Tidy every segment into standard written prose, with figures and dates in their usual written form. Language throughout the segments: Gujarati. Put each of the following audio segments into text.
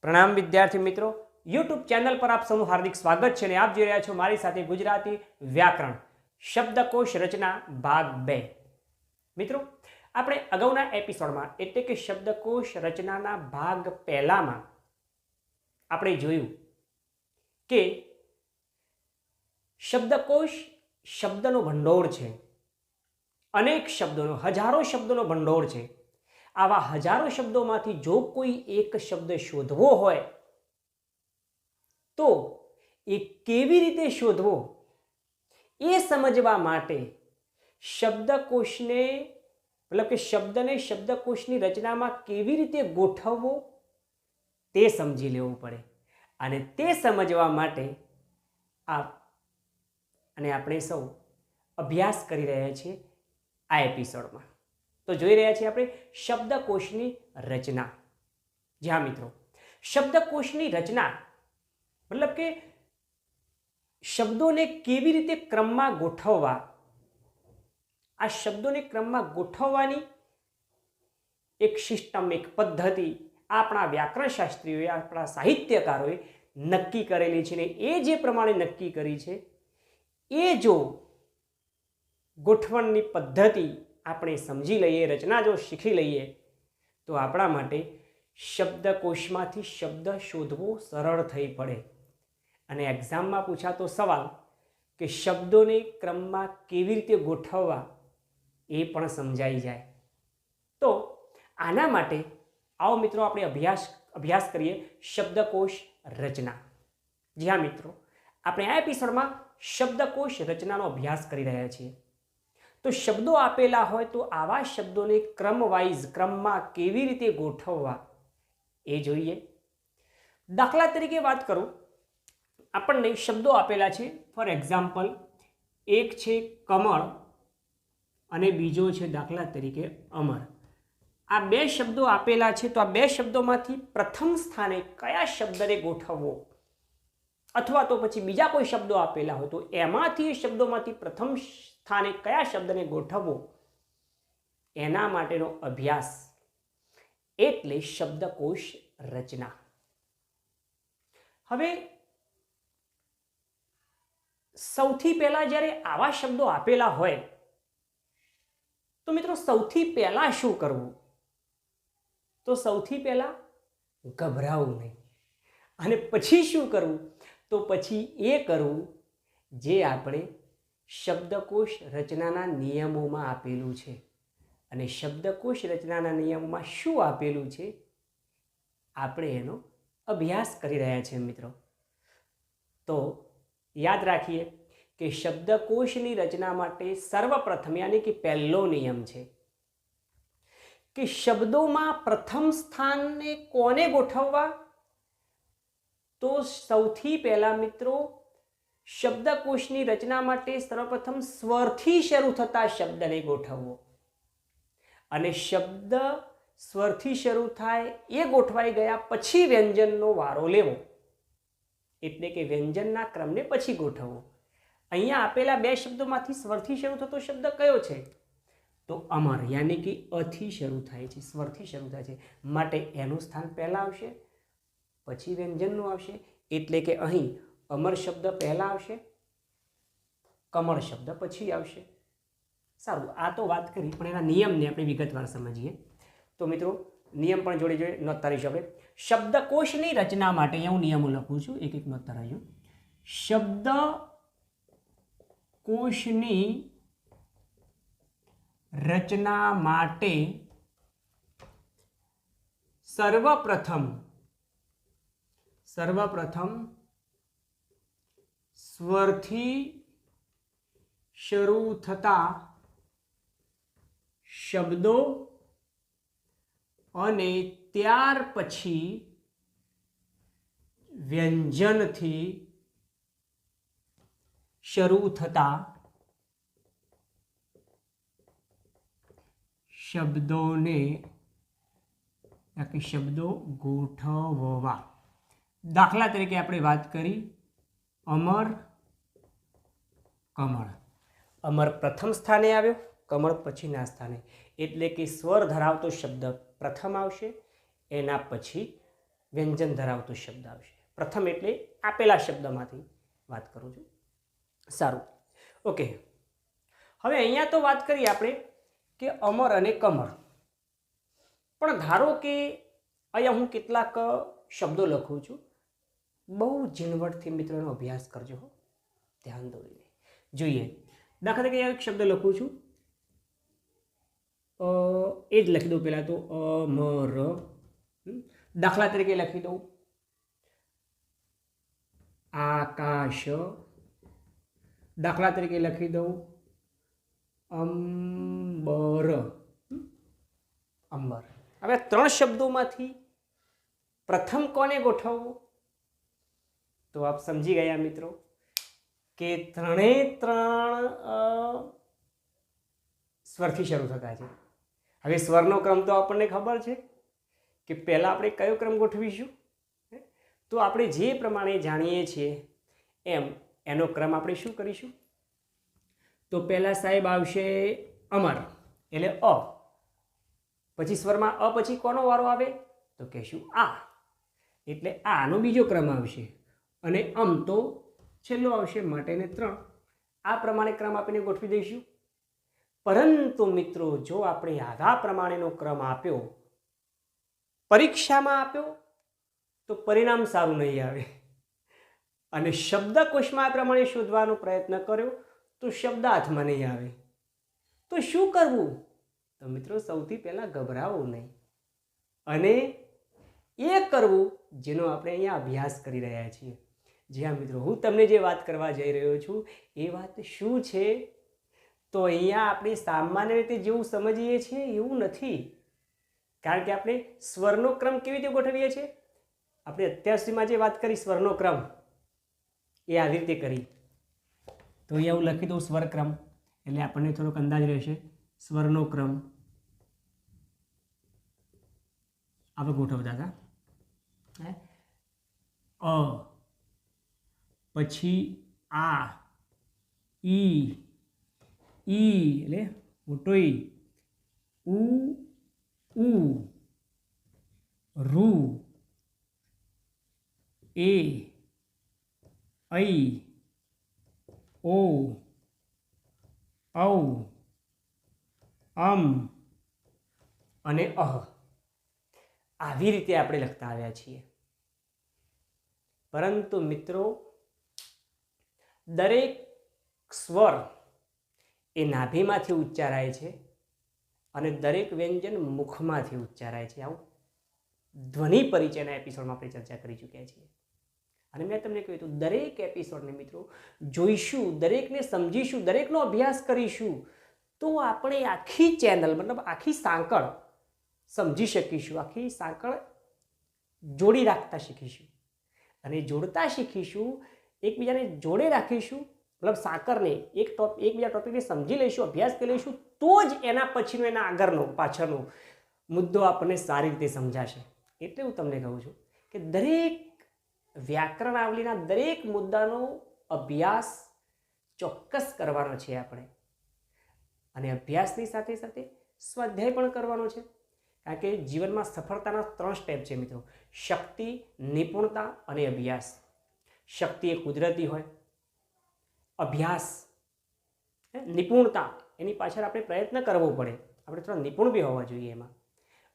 प्रणाम विद्यार्थी मित्रों, यूट्यूब चैनल पर आप सबનું हार्दिक स्वागत છે અને આપ જોઈ રહ્યા છો મારી સાથે ગુજરાતી વ્યાકરણ શબ્દકોશ રચના ભાગ 2। મિત્રો, આપણે અગાઉના એપિસોડમાં એટલે કે શબ્દકોશ રચનાના ભાગ પહેલામાં આપણે જોયું કે શબ્દકોશ શબ્દનો ભંડોળ છે, અનેક શબ્દોનો હજારો શબ્દોનો ભંડોળ છે। આવા હજારો શબ્દોમાંથી જો કોઈ એક શબ્દ શોધવો હોય તો એ કેવી રીતે શોધવો એ સમજવા માટે શબ્દકોશને મતલબ કે શબ્દને શબ્દકોશની રચનામાં કેવી રીતે ગોઠવવો તે સમજી લેવું પડે। અને તે સમજવા માટે આપણે સૌ અભ્યાસ કરી રહ્યા છીએ આ એપિસોડમાં। તો જોઈ રહ્યા છીએ આપણે શબ્દકોશની રચના। જી હા મિત્રો, શબ્દકોશની રચના મતલબ કે શબ્દોને કેવી રીતે ક્રમમાં ગોઠવવા, આ શબ્દોને ક્રમમાં ગોઠવવાની એક સિસ્ટમ, એક પદ્ધતિ આપણા વ્યાકરણ શાસ્ત્રીઓએ, આપણા સાહિત્યકારોએ નક્કી કરેલી છે ને એ જે પ્રમાણે નક્કી કરી છે એ જો ગોઠવણની પદ્ધતિ આપણે સમજી લઈએ, રચના જો શીખી લઈએ તો આપણા માટે શબ્દકોશમાંથી શબ્દ શોધવો સરળ થઈ પડે। અને એક્ઝામમાં પૂછાતો સવાલ કે શબ્દોને ક્રમમાં કેવી રીતે ગોઠવવા એ પણ સમજાઈ જાય। તો આના માટે આવો મિત્રો આપણે અભ્યાસ કરીએ શબ્દકોશ રચના। જી હા મિત્રો, આપણે આ એપિસોડમાં શબ્દકોશ રચનાનો અભ્યાસ કરી રહ્યા છીએ। તો શબ્દો આપેલા હોય તો આવા શબ્દોને ક્રમમાં કેવી રીતે ગોઠવવા એ જોઈએ। દાખલા તરીકે વાત કરું, આપણને શબ્દો આપેલા છે, ફોર એક્ઝામ્પલ એક છે કમળ અને બીજો છે દાખલા તરીકે અમર। આ બે શબ્દો આપેલા છે તો આ બે શબ્દોમાંથી પ્રથમ સ્થાને કયા શબ્દને ગોઠવવો, અથવા તો પછી બીજા કોઈ શબ્દો આપેલા હોય તો એમાંથી શબ્દોમાંથી પ્રથમ સ્થાને કયા શબ્દને ગોઠવવો એના માટેનો અભ્યાસ એટલે શબ્દકોશ રચના। હવે સૌથી પહેલા જ્યારે આવા શબ્દો આપેલા હોય તો મિત્રો સૌથી પહેલા શું કરવું? તો સૌથી પહેલા ગભરાવું નહીં, અને પછી શું કરવું? તો પછી એ કરવું જે આપણે શબ્દકોશ રચનાના નિયમોમાં આપેલું છે। અને શબ્દકોશ રચનાના નિયમોમાં શું આપેલું છે આપણે એનો અભ્યાસ કરી રહ્યા છીએ મિત્રો। તો યાદ રાખીએ કે શબ્દકોશની રચના માટે સર્વપ્રથમ યાની કે પહેલો નિયમ છે કે શબ્દોમાં પ્રથમ સ્થાને કોને ગોઠવવા? તો સૌથી પહેલા મિત્રો શબ્દકોશની રચના માટે સર્વપ્રથમ સ્વરથી શરૂ થતા શબ્દને ગોઠવવો, અને શબ્દ સ્વરથી શરૂ થાય એ ગોઠવાઈ ગયા પછી વ્યંજનનો વારો લેવો, એટલે કે વ્યંજનના ક્રમને પછી ગોઠવવો। અહીંયા આપેલા બે શબ્દોમાંથી સ્વરથી શરૂ થતો શબ્દ કયો છે? તો અમર, યાની કે અથી શરૂ થાય છે, સ્વરથી શરૂ થાય છે, માટે એનું સ્થાન પહેલા આવશે, પછી વ્યંજનનું આવશે, એટલે કે અહીં અમર શબ્દ પહેલા આવશે, કમળ શબ્દ પછી આવશે। સારું, આ તો વાત કરી, પણ એના નિયમને આપણે વિગતવાર સમજીએ। તો મિત્રો નિયમ પણ જોડે જોડે નોંધતા રહીશું આપણે। શબ્દકોશની રચના માટે અહીંયા હું નિયમો લખું છું, એક એક નોંધતા રહ્યું। શબ્દકોશની રચના માટે સર્વપ્રથમ સ્વરથી શરૂ થતા શબ્દો અને ત્યાર પછી વ્યંજનથી શરૂ થતા શબ્દો ગોઠવવા। દાખલા તરીકે આપણે વાત કરી અમર, કમળ। અમર પ્રથમ સ્થાને આવ્યો, કમળ પછીના સ્થાને, એટલે કે સ્વર ધરાવતો શબ્દ પ્રથમ આવશે, એના પછી વ્યંજન ધરાવતો શબ્દ આવશે. પ્રથમ એટલે આપેલા શબ્દમાંથી વાત કરું છું. સારું, ઓકે. હવે અહીંયા તો વાત કરીએ આપણે કે અમર અને કમર, પણ ધારો કે અહીંયા હું કેટલાક શબ્દો લખું છું. બહુ ઝીણવટથી મિત્રો એનો અભ્યાસ કરજો, ધ્યાન દોરીને જોઈએ. દાખલા તરીકે એક શબ્દ લખું છું, એ જ લખી દઉં પહેલાં તો અમર. દાખલા તરીકે લખી દઉં આકાશ. દાખલા તરીકે લખી દઉં અંબર. અંબર. હવે 3 શબ્દોમાંથી પ્રથમ કોને ગોઠવવું? તો આપ સમજી ગયા મિત્રો કે 3 સ્વરથી શરૂ થતા છે. હવે સ્વરનો ક્રમ તો આપણને ખબર છે કે પહેલાં આપણે કયો ક્રમ ગોઠવીશું, તો આપણે જે પ્રમાણે જાણીએ છીએ એમ એનો ક્રમ આપણે શું કરીશું? તો પહેલાં સાહેબ આવશે અમર એટલે અ, પછી સ્વરમાં અ પછી કોનો વારો આવે? તો કહેશું આ, એટલે આનો બીજો ક્રમ આવશે, અને અમ તો છેલ્લો આવશે, માટેને 3. આ પ્રમાણે ક્રમ આપીને ગોઠવી દઈશું. પરંતુ મિત્રો જો આપણે આવા પ્રમાણેનો ક્રમ આપ્યો, પરીક્ષામાં આપ્યો, તો પરિણામ સારું નહીં આવે. અને શબ્દકોશમાં આ પ્રમાણે શોધવાનો પ્રયત્ન કર્યો તો શબ્દ હાથમાં નહીં આવે. તો શું કરવું? તો મિત્રો સૌથી પહેલાં ગભરાવું નહીં, અને એ કરવું જેનો આપણે અહીંયા અભ્યાસ કરી રહ્યા છીએ. જી હા મિત્રો, હું તમને જે વાત કરવા જઈ રહ્યો છું એ વાત શું છે? તો અહીંયા આપણે સામાન્ય રીતે જેવું સમજીએ છીએ એવું નથી. કારણ કે આપણે સ્વરનો ક્રમ કેવી રીતે ગોઠવીએ છીએ? આપણે અત્યાર સુધીમાં જે વાત કરી સ્વરનો ક્રમ એ આવી રીતે કરી. તો અહીંયા હું લખી દઉં સ્વરક્રમ, એટલે આપણને થોડોક અંદાજ રહેશે. સ્વરનો ક્રમ આપણે ગોઠવતા હતા. અ, પછી આ, ઈ એટલે મોટો ઈ, ઉ, રૂ, એ, ઐ, ઓ, ઔ, અને અહ. આવી રીતે આપણે લખતા આવ્યા છીએ. પરંતુ મિત્રો દરેક સ્વર એ નાભીમાંથી ઉચ્ચારાય છે અને દરેક વ્યંજન મુખમાંથી ઉચ્ચારાય છે. આવું ધ્વનિ પરિચયના એપિસોડમાં આપણે ચર્ચા કરી ચૂક્યા છીએ. અને મેં તમને કહ્યું હતું દરેક એપિસોડને મિત્રો જોઈશું, દરેકને સમજીશું, દરેકનો અભ્યાસ કરીશું, તો આપણે આખી ચેનલ મતલબ આખી સાંકળ સમજી શકીશું, આખી સાંકળ જોડી રાખતા શીખીશું. અને જોડતા શીખીશું, એકબીજાને જોડે રાખીશું, મતલબ સાંકળને એકબીજા ટોપિકને સમજી લઈશું, અભ્યાસ કરી લઈશું, તો જ એના પછીનો એના આગળનો પાછળનો મુદ્દો આપણને સારી રીતે સમજાશે. એટલે હું તમને કહું છું કે દરેક વ્યાકરણાવલીના દરેક મુદ્દાનો અભ્યાસ ચોક્કસ કરવાનો છે આપણે. અને અભ્યાસની સાથે સાથે સ્વાધ્યાય પણ કરવાનો છે. કારણ કે જીવનમાં સફળતાના 3 સ્ટેપ છે મિત્રો: શક્તિ, નિપુણતા અને અભ્યાસ. શક્તિ એ કુદરતી હોય, અભ્યાસ નિપુણતા એની પાછળ આપણે પ્રયત્ન કરવો પડે, આપણે થોડા નિપુણ બી હોવા જોઈએ એમાં.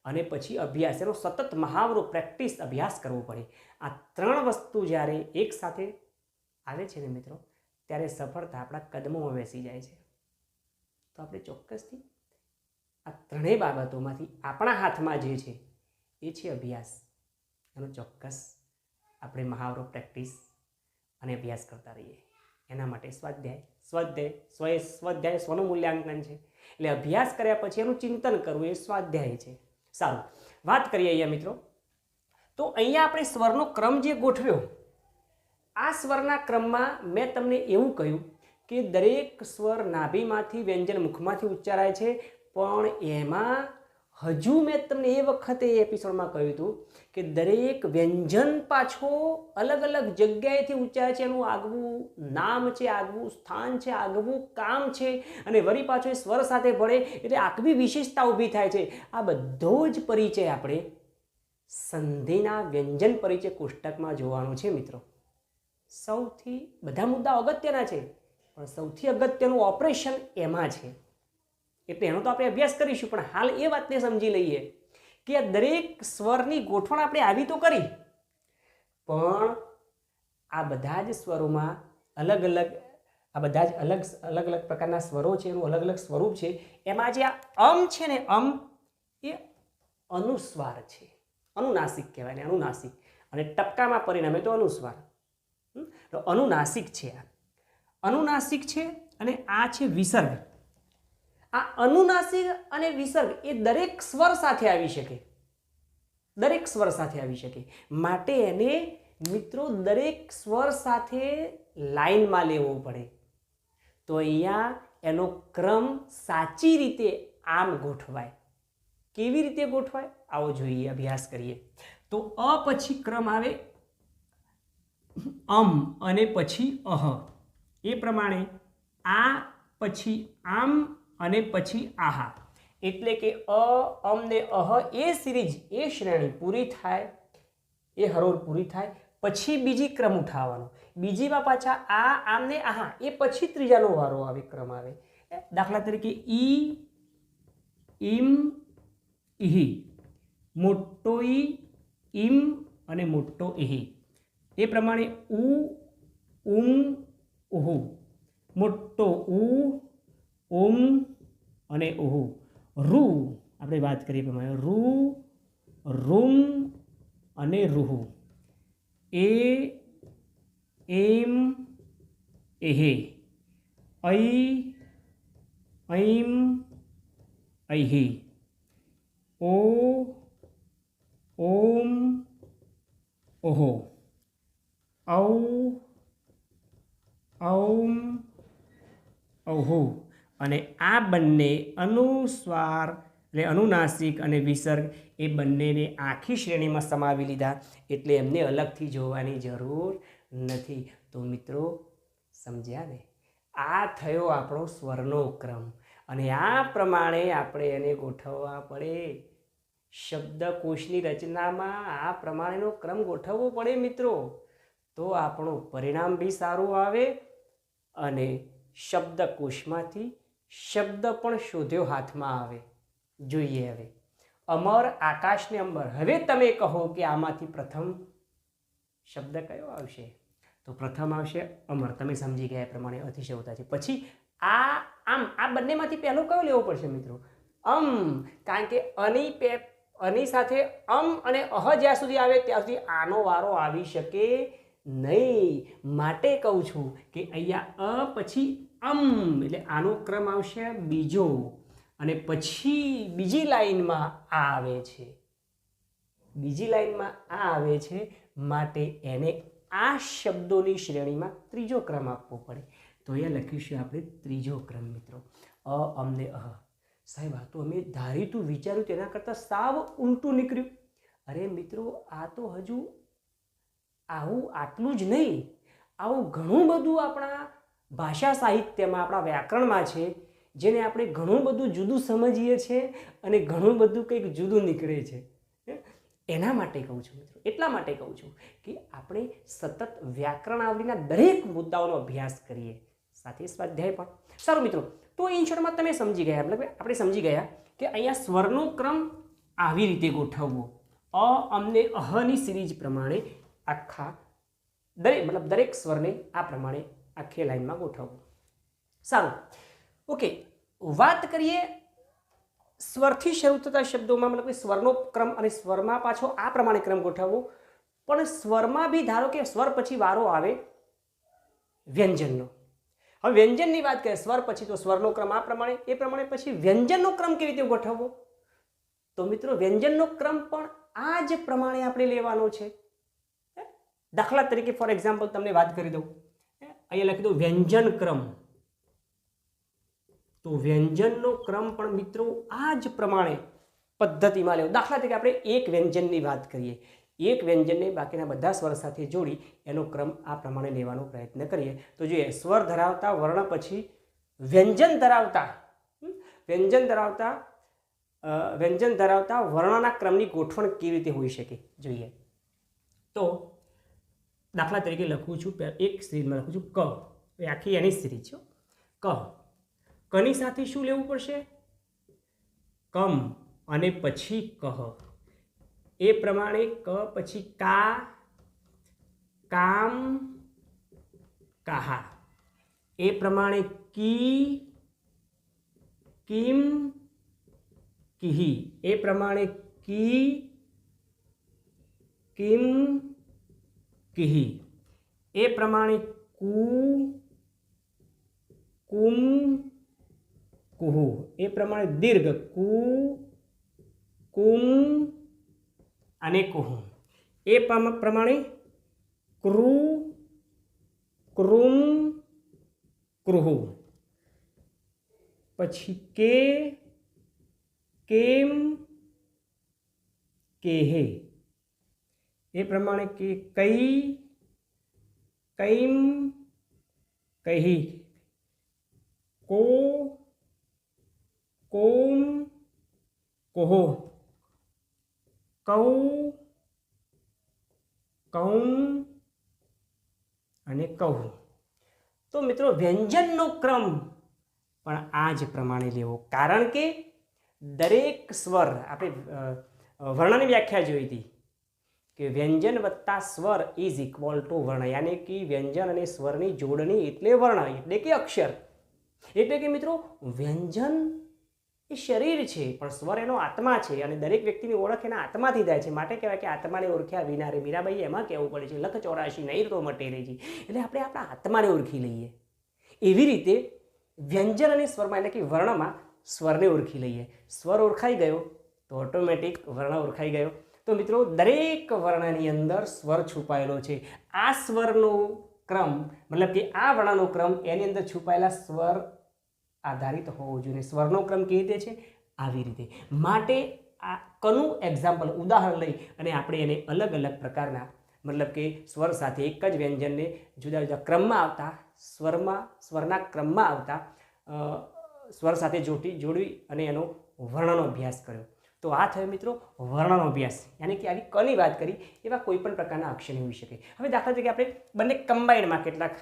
અને પછી અભ્યાસ, એનો સતત મહાવરો, પ્રેક્ટિસ, અભ્યાસ કરવો પડે. આ 3 વસ્તુ જ્યારે એકસાથે આવે છે ને મિત્રો, ત્યારે સફળતા આપણા કદમોમાં બેસી જાય છે. તો આપણે ચોક્કસથી આ 3 બાબતોમાંથી આપણા હાથમાં જે છે એ છે અભ્યાસ. એનો ચોક્કસ આપણે મહાવરો, પ્રેક્ટિસ અને અભ્યાસ કરતા રહીએ. એના માટે સ્વાધ્યાય સ્વનું મૂલ્યાંકન છે. એટલે અભ્યાસ કર્યા પછી એનું ચિંતન કરવું એ સ્વાધ્યાય છે. સારું, વાત કરીએ અહીંયા મિત્રો. તો અહીંયા આપણે સ્વરનો ક્રમ જે ગોઠવ્યો, આ સ્વરના ક્રમમાં મેં તમને એવું કહ્યું કે દરેક સ્વર નાભીમાંથી વ્યંજન મુખમાંથી ઉચ્ચારાય છે. પણ એમાં હજુ મેં તમને એ વખતે એપિસોડમાં કહ્યું હતું કે દરેક વ્યંજન પાછો અલગ અલગ જગ્યાએથી ઉચ્ચારાય છે. એનું આગવું નામ છે, આગવું સ્થાન છે, આગવું કામ છે, અને વળી પાછો એ સ્વર સાથે ભળે એટલે આગવી વિશેષતા ઊભી થાય છે. આ બધો જ પરિચય આપણે સંધિના વ્યંજન પરિચય કોષ્ટકમાં જોવાનું છે મિત્રો. સૌથી બધા મુદ્દા અગત્યના છે, પણ સૌથી અગત્યનું ઓપરેશન એમાં છે, એટલે એનો તો આપણે અભ્યાસ કરીશું. પણ હાલ એ વાતને સમજી લઈએ કે આ દરેક સ્વરની ગોઠવણ આપણે આવી તો કરી, પણ આ બધા જ સ્વરોમાં અલગ અલગ પ્રકારના સ્વરો છે, એનું અલગ અલગ સ્વરૂપ છે. એમાં જે આ છે ને, એ અનુસ્વાર છે, અનુનાસિક કહેવાય ને, અનુનાસિક. અને ટપકામાં પરિણામે તો અનુસ્વાર. તો અનુનાસિક છે, આ અનુનાસિક છે. અને આ છે વિસર્ગ. આ અનુનાસિક અને વિસર્ગ એ દરેક સ્વર સાથે આવી શકે, દરેક સ્વર સાથે આવી શકે. માટે એને મિત્રો દરેક સ્વર સાથે લાઈનમાં લેવો પડે. તો અહીંયા એનો ક્રમ સાચી રીતે આમ ગોઠવાય. કેવી રીતે ગોઠવાય આવો જોઈએ, અભ્યાસ કરીએ. તો અ પછી ક્રમ આવે અને પછી અહ. એ પ્રમાણે આ પછી આમ અને પછી આહા. એટલે કે અ ને અહ એ સિરીઝ, એ શ્રેણી પૂરી થાય, એ હરોળ પૂરી થાય પછી બીજી ક્રમ ઉઠાવવાનો. બીજીમાં પાછા આ આમ ને આહા, એ પછી ત્રીજાનો વારો આવે, ક્રમ આવે. દાખલા તરીકે ઈ, ઈમ, ઇહી. મોટો ઈ, ઈમ અને મોટો ઇહી. એ પ્રમાણે ઉ, ઉમ, ઉહુ. મોટો ઉ, ઉમ અને ઉહુ. રૂ આપણે વાત કરીએ પ્રમાણે રૂ, રૂમ અને રૂહુ. એ, એમ, એહે. ઐ, ઐમ, ઐહી. ઓ, ઓમ, ઓહો. ઔ, ઔમ, ઔહુ. અને આ બંને અનુસ્વાર એટલે અનુનાસિક અને વિસર્ગ એ બંનેને આખી શ્રેણીમાં સમાવી લીધા, એટલે એમને અલગથી જોવાની જરૂર નથી. તો મિત્રો સમજ્યા ને? આ થયો આપણો સ્વરનો ક્રમ, અને આ પ્રમાણે આપણે એને ગોઠવવા પડે. શબ્દકોશની રચનામાં આ પ્રમાણેનો ક્રમ ગોઠવવો પડે મિત્રો, તો આપણું પરિણામ બી સારું આવે અને શબ્દકોશમાંથી શબ્દ પણ શોધ્યો હાથમાં આવે. જોઈએ હવે અમર, આકાશ ને અંબર. હવે તમે કહો કે આમાંથી પ્રથમ શબ્દ કયો આવશે? તો પ્રથમ આવશે અમર. તમે સમજી ગયા એ પ્રમાણે અતિશયોક્તા છે. પછી આ બંનેમાંથી પહેલો કયો લેવો પડશે મિત્રો? કારણ કે અની સાથે અને અહ જ્યાં સુધી આવે ત્યાં સુધી આનો વારો આવી શકે નહીં. માટે કહું છું કે અહીંયા અ પછી એટલે આનો ક્રમ આવશે બીજો, અને પછી બીજી લાઈનમાં આ આવે છે, બીજી લાઈનમાં આ આવે છે. માટે એને આ શબ્દોની શ્રેણીમાં ત્રીજો ક્રમ આપવો પડે. તો અહીંયા લખીશું આપણે ત્રીજો ક્રમ મિત્રો. અમને અહ. સાહેબ આ તો અમે ધાર્યું વિચાર્યું તેના કરતાં સાવ ઉલટું નીકળ્યું. અરે મિત્રો આ તો હજુ આટલું જ નહીં, આવું ઘણું બધું આપણા ભાષા સાહિત્યમાં, આપણા વ્યાકરણમાં છે, જેને આપણે ઘણું બધું જુદું સમજીએ છીએ અને ઘણું બધું કંઈક જુદું નીકળે છે. એના માટે કહું છું મિત્રો, એટલા માટે કહું છું કે આપણે સતત વ્યાકરણાવલીના દરેક મુદ્દાઓનો અભ્યાસ કરીએ, સાથે સ્વાધ્યાય પણ. સારું મિત્રો, તો ઇન શોર્ટમાં તમે સમજી ગયા, મતલબ આપણે સમજી ગયા કે અહીંયા સ્વરનો ક્રમ આવી રીતે ગોઠવવો. અમને અહની સિરીઝ પ્રમાણે આખા દરેક સ્વરને આ પ્રમાણે આખી લાઈનમાં ગોઠવવું. સારું, ઓકે. વાત કરીએ સ્વરથી શરૂ થતા શબ્દોમાં, મતલબ કે સ્વરનો ક્રમ અને સ્વરમાં પાછો આ પ્રમાણે ક્રમ ગોઠવવો. પણ સ્વરમાં બી ધારો કે સ્વર પછી વારો આવે વ્યંજનનો. હવે વ્યંજનની વાત કરીએ, સ્વર પછી તો સ્વરનો ક્રમ આ પ્રમાણે, એ પ્રમાણે પછી વ્યંજનનો ક્રમ કેવી રીતે ગોઠવવો? તો મિત્રો વ્યંજનનો ક્રમ પણ આ જ પ્રમાણે આપણે લેવાનો છે. દાખલા તરીકે ફોર એક્ઝામ્પલ તમને વાત કરી દઉં, અહીંયા લખી દઉં વ્યંજન ક્રમ. તો વ્યંજનનો ક્રમ પણ મિત્રો આ જ પ્રમાણે પદ્ધતિમાં લેવો. દાખલા તરીકે આપણે એક વ્યંજનની વાત કરીએ, એક વ્યંજનને બાકીના બધા સ્વર સાથે જોડી એનો ક્રમ આ પ્રમાણે લેવાનો પ્રયત્ન કરીએ. તો જોઈએ, સ્વર ધરાવતા વર્ણ પછી વ્યંજન ધરાવતા વ્યંજન ધરાવતા વર્ણના ક્રમની ગોઠવણ કેવી રીતે હોઈ શકે જોઈએ. તો દાખલા તરીકે લખું છું, એક સિરીઝમાં લખું છું ક, એ આખી એની સિરીઝ છે. ક, કની સાથે શું લેવું પડશે? કમ અને પછી કહ. એ પ્રમાણે ક પછી કા, કામ, કાહા. એ પ્રમાણે કી, કિમ, કિહી. એ પ્રમાણે કી, કિમ, કિહી. એ પ્રમાણે કુ, કુમ, કુહુ. એ પ્રમાણે દીર્ઘ કુ, કુમ અને કુહુ. એ પ્રમાણે ક્રુ, ક્રુમ, ક્રુહુ. પછી કે, કેમ, કેહે. એ પ્રમાણે કે કઈ, કઈમ, કહી. કો, કોમ, કોહો. કૌ, કૌમ અને કહું. તો મિત્રો વ્યંજનનો ક્રમ પણ આ જ પ્રમાણે લેવો, કારણ કે દરેક સ્વર, આપણે વર્ણની વ્યાખ્યા જોઈ હતી કે વ્યંજન વત્તા સ્વર ઇઝ ઇક્વલ ટુ વર્ણ, યાની કે વ્યંજન અને સ્વરની જોડણી એટલે વર્ણ, એટલે કે અક્ષર. એટલે કે મિત્રો વ્યંજન એ શરીર છે, પણ સ્વર એનો આત્મા છે, અને દરેક વ્યક્તિની ઓળખ એના આત્માથી થાય છે. માટે કહેવાય કે આત્માને ઓળખ્યા વિના રે. મીરાબાઈ એમાં કહેવું પડે છે, લખ 84 નહીં તો મટે રેજી. એટલે આપણે આપણા આત્માને ઓળખી લઈએ. એવી રીતે વ્યંજન અને સ્વરમાં, એટલે કે વર્ણમાં સ્વરને ઓળખી લઈએ. સ્વર ઓળખાઈ ગયો તો ઓટોમેટિક વર્ણ ઓળખાઈ ગયો. તો મિત્રો દરેક વર્ણની અંદર સ્વર છુપાયેલો છે. આ સ્વરનો ક્રમ, મતલબ કે આ વર્ણનો ક્રમ એની અંદર છુપાયેલા સ્વર આધારિત હોવો જોઈએ. સ્વરનો ક્રમ કેવી રીતે છે? આવી રીતે. માટે આ કનું એક્ઝામ્પલ, ઉદાહરણ લઈ અને આપણે એને અલગ અલગ પ્રકારના, મતલબ કે સ્વર સાથે એક જ વ્યંજનને જુદા જુદા ક્રમમાં આવતા, સ્વરના ક્રમમાં આવતા સ્વર સાથે જોડવી અને એનો વર્ણનો અભ્યાસ કર્યો. તો આ થયો મિત્રો વર્ણનો અભ્યાસ, યાની કે આવી કની વાત કરી એવા કોઈ પણ પ્રકારના અક્ષર હોઈ શકે. હવે દાખલા તરીકે આપણે બંને કમ્બાઈન્ડમાં કેટલાક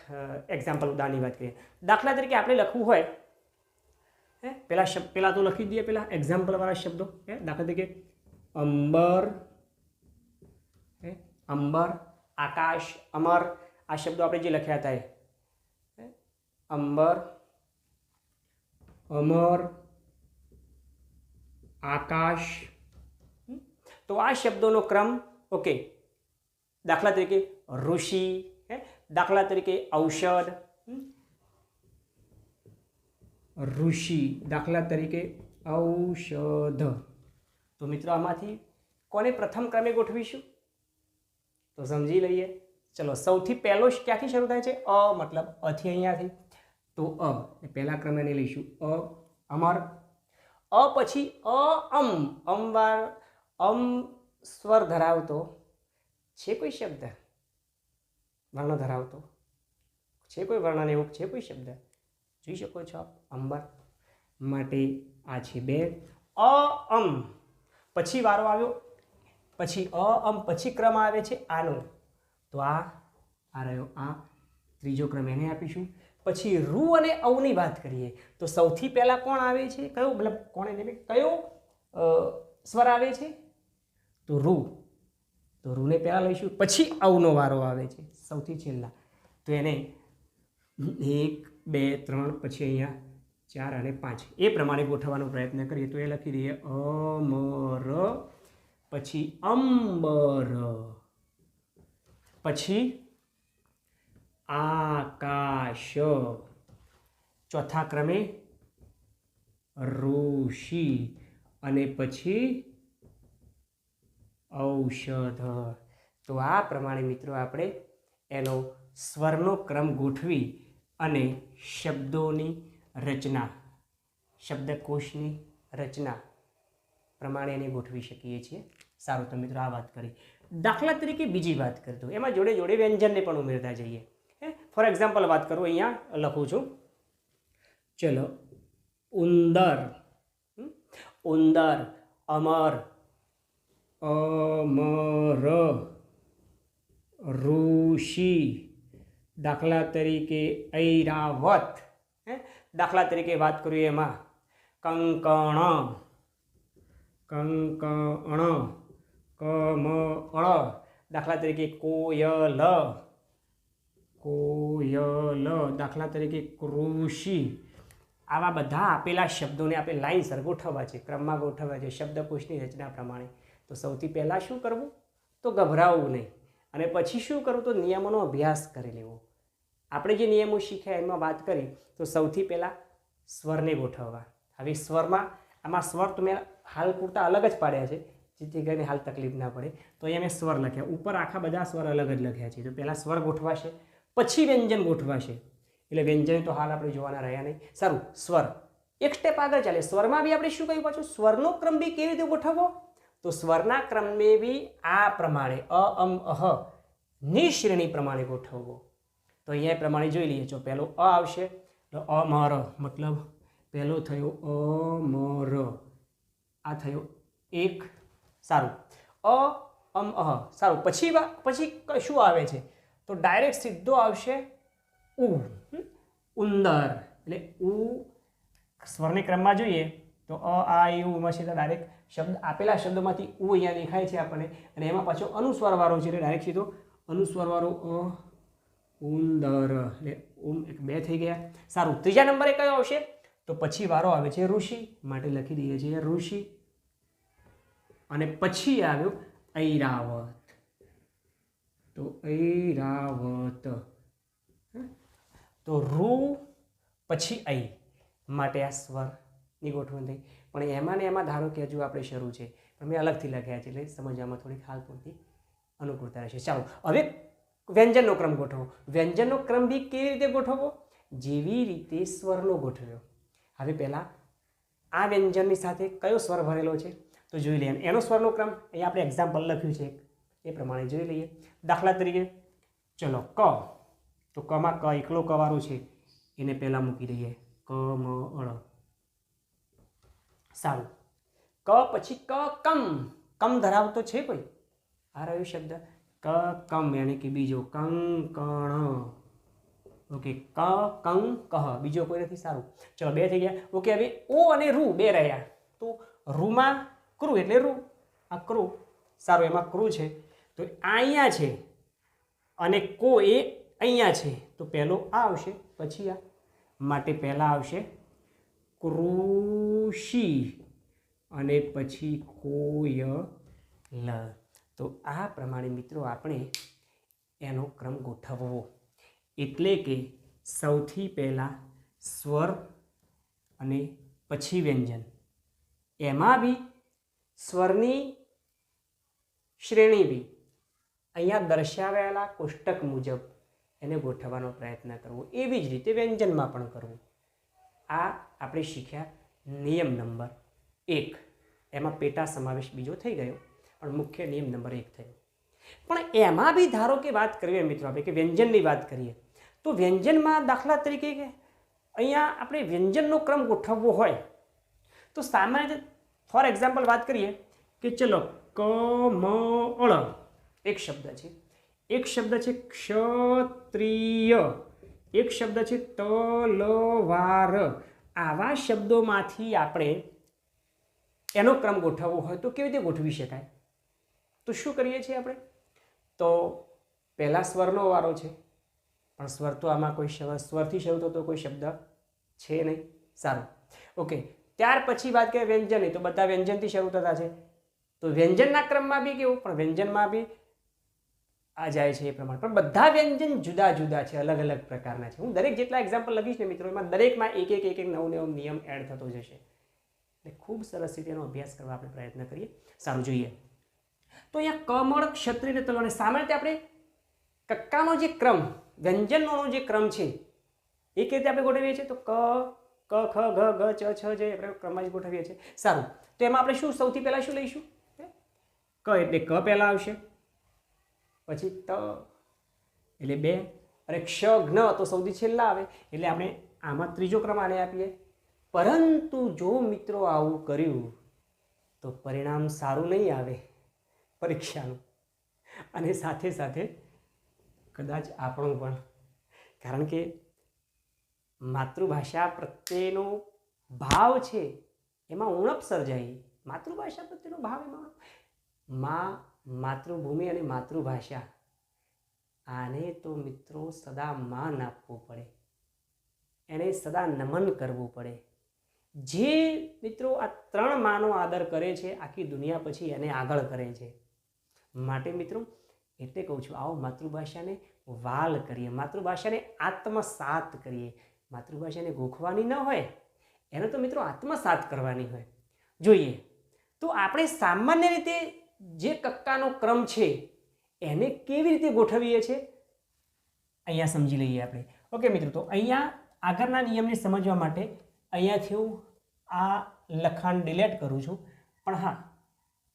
એક્ઝામ્પલ ઉદાહરણની વાત કરીએ. દાખલા તરીકે આપણે લખવું હોય, પેલા તો લખી દઈએ, પેલા એક્ઝામ્પલવાળા શબ્દો. દાખલા તરીકે અંબર, અંબર, આકાશ, અમર. આ શબ્દો આપણે જે લખ્યા હતા એ અંબર, અમર, આકાશ. તો આ શબ્દોનો ક્રમ ઓકે. દાખલા તરીકે ઋષિ, દાખલા તરીકે ઔષધ, ઋષિ, દાખલા તરીકે ઔષધ. તો મિત્રો આમાંથી કોને પ્રથમ ક્રમે ગોઠવીશું તો સમજી લઈએ. ચલો, સૌથી પહેલો ક્યાંથી શરૂ થાય છે? અ, મતલબ અથી, અહીંયાથી. તો અ પહેલા ક્રમે લઈશું. અ, અમર. અ પછી અમ સ્વર ધરાવતો છે કોઈ શબ્દ? વર્ણ ધરાવતો છે કોઈ વર્ણને એવું છે કોઈ શબ્દ? જોઈ શકો છો આપ, અંબર. માટે આ છે 2. અમ પછી વારો આવ્યો, પછી અમ પછી ક્રમ આવે છે આનો, તો આ રહ્યો આ ત્રીજો ક્રમ, એને આપીશું. પછી રૂ અને અવની વાત કરીએ તો સૌથી પહેલા કોણ આવે છે? કયો, મતલબ કોણ, એટલે કયો સ્વર આવે છે? તો રૂ. તો રૂને પહેલા લઈશું, પછી અવનો વારો આવે છે સૌથી છેલ્લા. તો એને 1, 2, 3, પછી અહીંયા 4 અને 5 એ પ્રમાણે ગોઠવવાનો પ્રયત્ન કરીએ. તો એ લખી દઈએ અમર, પછી અંબર, પછી આકાશ, ચોથા ક્રમે ઋષિ, અને પછી ઔષધ. તો આ પ્રમાણે મિત્રો આપણે એનો સ્વરનો ક્રમ ગોઠવી અને શબ્દોની રચના, શબ્દકોશની રચના પ્રમાણે એને ગોઠવી શકીએ છીએ. સારું, તો મિત્રો આ વાત કરી. દાખલા તરીકે બીજી વાત કરતો, એમાં જોડે જોડે વ્યંજનને પણ ઉમેરતા જઈએ. ફોર એક્ઝામ્પલ વાત કરું, અહીંયા લખું છું. ચલો, ઉંદર. ઉંદર, અમર, અમર, ઋષિ, દાખલા તરીકે ઐરાવત, દાખલા તરીકે વાત કરીએ એમાં કંકણ, કંકણ, કમળ, દાખલા તરીકે કોયલ, કોયલ, દાખલા તરીકે કૃષિ. આવા બધા આપેલા શબ્દોને આપણે લાઈનસર ગોઠવવા છે, ક્રમમાં ગોઠવવા છે શબ્દકોશની રચના પ્રમાણે. તો સૌથી પહેલાં શું કરવું? તો ગભરાવવું નહીં. અને પછી શું કરવું? તો નિયમોનો અભ્યાસ કરી લેવો. આપણે જે નિયમો શીખ્યા એમાં વાત કરી તો સૌથી પહેલાં સ્વરને ગોઠવવા. હવે સ્વરમાં આમાં સ્વર તો મેં હાલ પૂરતા અલગ જ પાડ્યા છે, જેથી કરીને હાલ તકલીફ ના પડે. તો અહીંયા મેં સ્વર લખ્યા, ઉપર આખા બધા સ્વર અલગ જ લખ્યા છે. તો પહેલાં સ્વર ગોઠવાશે, પછી વ્યંજન ગોઠવાશે. એટલે વ્યંજન તો હાલ આપણે જોવાના રહ્યા નહીં. સારું, સ્વર એક સ્ટેપ આગળ ચાલે. સ્વરમાં બી આપણે શું કહ્યું પાછું? સ્વરનો ક્રમ બી કેવી રીતે ગોઠવવો? તો સ્વરના ક્રમને બી આ પ્રમાણે અ, અમ, અહ ની શ્રેણી પ્રમાણે ગોઠવવો. તો અહીંયા પ્રમાણે જોઈ લઈએ. જો પહેલો અ આવશે તો અમર, મતલબ પહેલો થયો અમર, આ થયો એક. સારું, અ, અમ, અહ. સારું, પછી શું આવે છે? તો ડાયરેક્ટ સીધો આવશે ઉ, ઉંદર. એટલે ઉ સ્વરને ક્રમમાં જોઈએ તો અ, આ, ઉમાં છે તો ડાયરેક્ટ શબ્દ આપેલા શબ્દોમાંથી ઉ અહીંયા દેખાય છે આપણને, અને એમાં પાછો અનુસ્વરવાળો છે એટલે ડાયરેક્ટ સીધો અનુસ્વરવાળો અ, ઉંદર. એટલે એક બે થઈ ગયા. સારું, ત્રીજા નંબરે કયો આવશે? તો પછી વારો આવે છે ઋષિ, માટે લખી દઈએ છીએ ઋષિ. અને પછી આવ્યો ઐરાવત. તો ઐરાવત. તો રૂ પછી ઐ, માટે આ સ્વરની ગોઠવણ થઈ. પણ એમાં ને એમાં ધારો કે હજુ આપણે શરૂ છે, પણ મેં અલગથી લખ્યા છે એટલે સમજવામાં થોડીક હાલ પૂરતી અનુકૂળતા રહેશે. ચાલો, હવે વ્યંજનનો ક્રમ ગોઠવો. વ્યંજનનો ક્રમ બી કેવી રીતે ગોઠવવો? જેવી રીતે સ્વરનો ગોઠવ્યો. હવે પહેલાં આ વ્યંજનની સાથે કયો સ્વર ભરેલો છે તો જોઈ લઈએ. એનો સ્વરનો ક્રમ અહીંયા આપણે એક્ઝામ્પલ લખ્યું છે, એ પ્રમાણે જોઈ લઈએ. દાખલા તરીકે ચલો ક, તો કમાં ક એકલો કવારો છે એને પહેલાં મૂકી દઈએ, કમળ. સારું, ક પછી ક કમ, કમ ધરાવતો છે કોઈ? આ રહ્યો શબ્દ ક કમ, યાની કે બીજો કંકણ. ઓકે, ક કં કહ, બીજો કોઈ નથી. સારું, ચલો બે થઈ ગયા. ઓકે, હવે ઓ અને રૂ બે રહ્યા. તો રૂમાં ક્રુ એટલે રૂ, આ ક્રુ. સારું, એમાં ક્રુ છે તો અહીંયા છે, અને કો એ અહીંયા છે. તો પહેલો આ આવશે, પછી આ, માટે પહેલાં આવશે કૃષિ અને પછી કોયલ. તો આ પ્રમાણે મિત્રો આપણે એનો ક્રમ ગોઠવવો. એટલે કે સૌથી પહેલાં સ્વર અને પછી વ્યંજન. એમાં બી સ્વરની શ્રેણી બી અહીંયા દર્શાવેલા કોષ્ટક મુજબ એને ગોઠવવાનો પ્રયત્ન કરવો. એવી જ રીતે વ્યંજનમાં પણ કરવું. આ આપણે શીખ્યા નિયમ નંબર 1. એમાં પેટા સમાવેશ બીજો થઈ ગયો, પણ મુખ્ય નિયમ નંબર 1 થયો. પણ એમાં બી ધારો કે વાત કરીએ મિત્રો આપણે કે વ્યંજનની વાત કરીએ તો વ્યંજનમાં દાખલા તરીકે કે અહીંયા આપણે વ્યંજનનો ક્રમ ગોઠવવો હોય તો સામાન્ય ફોર એક્ઝામ્પલ વાત કરીએ કે ચલો કમળ એક શબ્દ છે, એક શબ્દ છે ક્ષત્રિય, એક શબ્દ છે તલવાર. આવા શબ્દોમાંથી આપણે એનો ક્રમ ગોઠવવો હોય તો કેવી રીતે ગોઠવી શકાય? તો શું કરીએ છીએ આપણે? તો પહેલા સ્વરનો વારો છે, પણ સ્વર તો આમાં કોઈ સ્વરથી શરૂ થતો કોઈ શબ્દ છે નહીં. સારું, ઓકે. ત્યાર પછી વાત કરીએ વ્યંજનની, તો બધા વ્યંજનથી શરૂ થતા છે. તો વ્યંજનના ક્રમમાં બી કેવું? પણ વ્યંજનમાં બી આ જાય છે એ પ્રમાણે, પણ બધા વ્યંજન જુદા જુદા છે, અલગ અલગ પ્રકારના છે. હું દરેક જેટલા એક્ઝામ્પલ લખીશ ને મિત્રો, એમાં દરેકમાં એક એક નવો નિયમ એડ થતો જશે. એટલે ખૂબ સરસ રીતે એનો અભ્યાસ કરવા આપણે પ્રયત્ન કરીએ. સારું, જોઈએ તો અહીંયા કમળ, ક્ષત્રિય ને તલવાર. સામાન્ય રીતે આપણે કક્કાનો જે ક્રમ, વ્યંજનનો જે ક્રમ છે એ કેવી રીતે આપણે ગોઠવીએ છીએ? તો ક ખ ગ ગ ચ છ જે આપણે ક્રમમાં જ ગોઠવીએ છીએ. સારું, તો એમાં આપણે શું સૌથી પહેલાં શું લઈશું? ક એટલે ક પહેલાં આવશે, પછી ત એટલે 2, અને ક્ષ જ્ઞ તો સૌથી છેલ્લા આવે. એટલે આપણે આમાં ત્રીજો ક્રમ આને આપીએ. પરંતુ જો મિત્રો આવું કર્યું તો પરિણામ સારું નહીં આવે પરીક્ષાનું, અને સાથે સાથે કદાચ આપણું પણ. કારણ કે માતૃભાષા પ્રત્યેનો ભાવ છે એમાં ઉણપ સર્જાઈ. માતૃભાષા પ્રત્યેનો ભાવ એમાં માતૃભૂમિ અને માતૃભાષા, આને તો મિત્રો સદા માન આપવું પડે, એને સદા નમન કરવું પડે. જે મિત્રો આ 3 માનો આદર કરે છે, આખી દુનિયા પછી એને આગળ કરે છે. માટે મિત્રો એટલે કહું છું, આવો માતૃભાષાને વાલ કરીએ, માતૃભાષાને આત્મસાત કરીએ. માતૃભાષાને ગોખવાની ન હોય, એને તો મિત્રો આત્મસાત કરવાની હોય. જોઈએ તો આપણે સામાન્ય રીતે જે કક્કાનો ક્રમ છે એને કેવી રીતે ગોઠવીએ છીએ અહીંયા સમજી લઈએ આપણે. ઓકે મિત્રો, તો અહીંયા આગળના નિયમને સમજવા માટે અહીંયાથી હું આ લખાણ ડિલીટ કરું છું. પણ હા,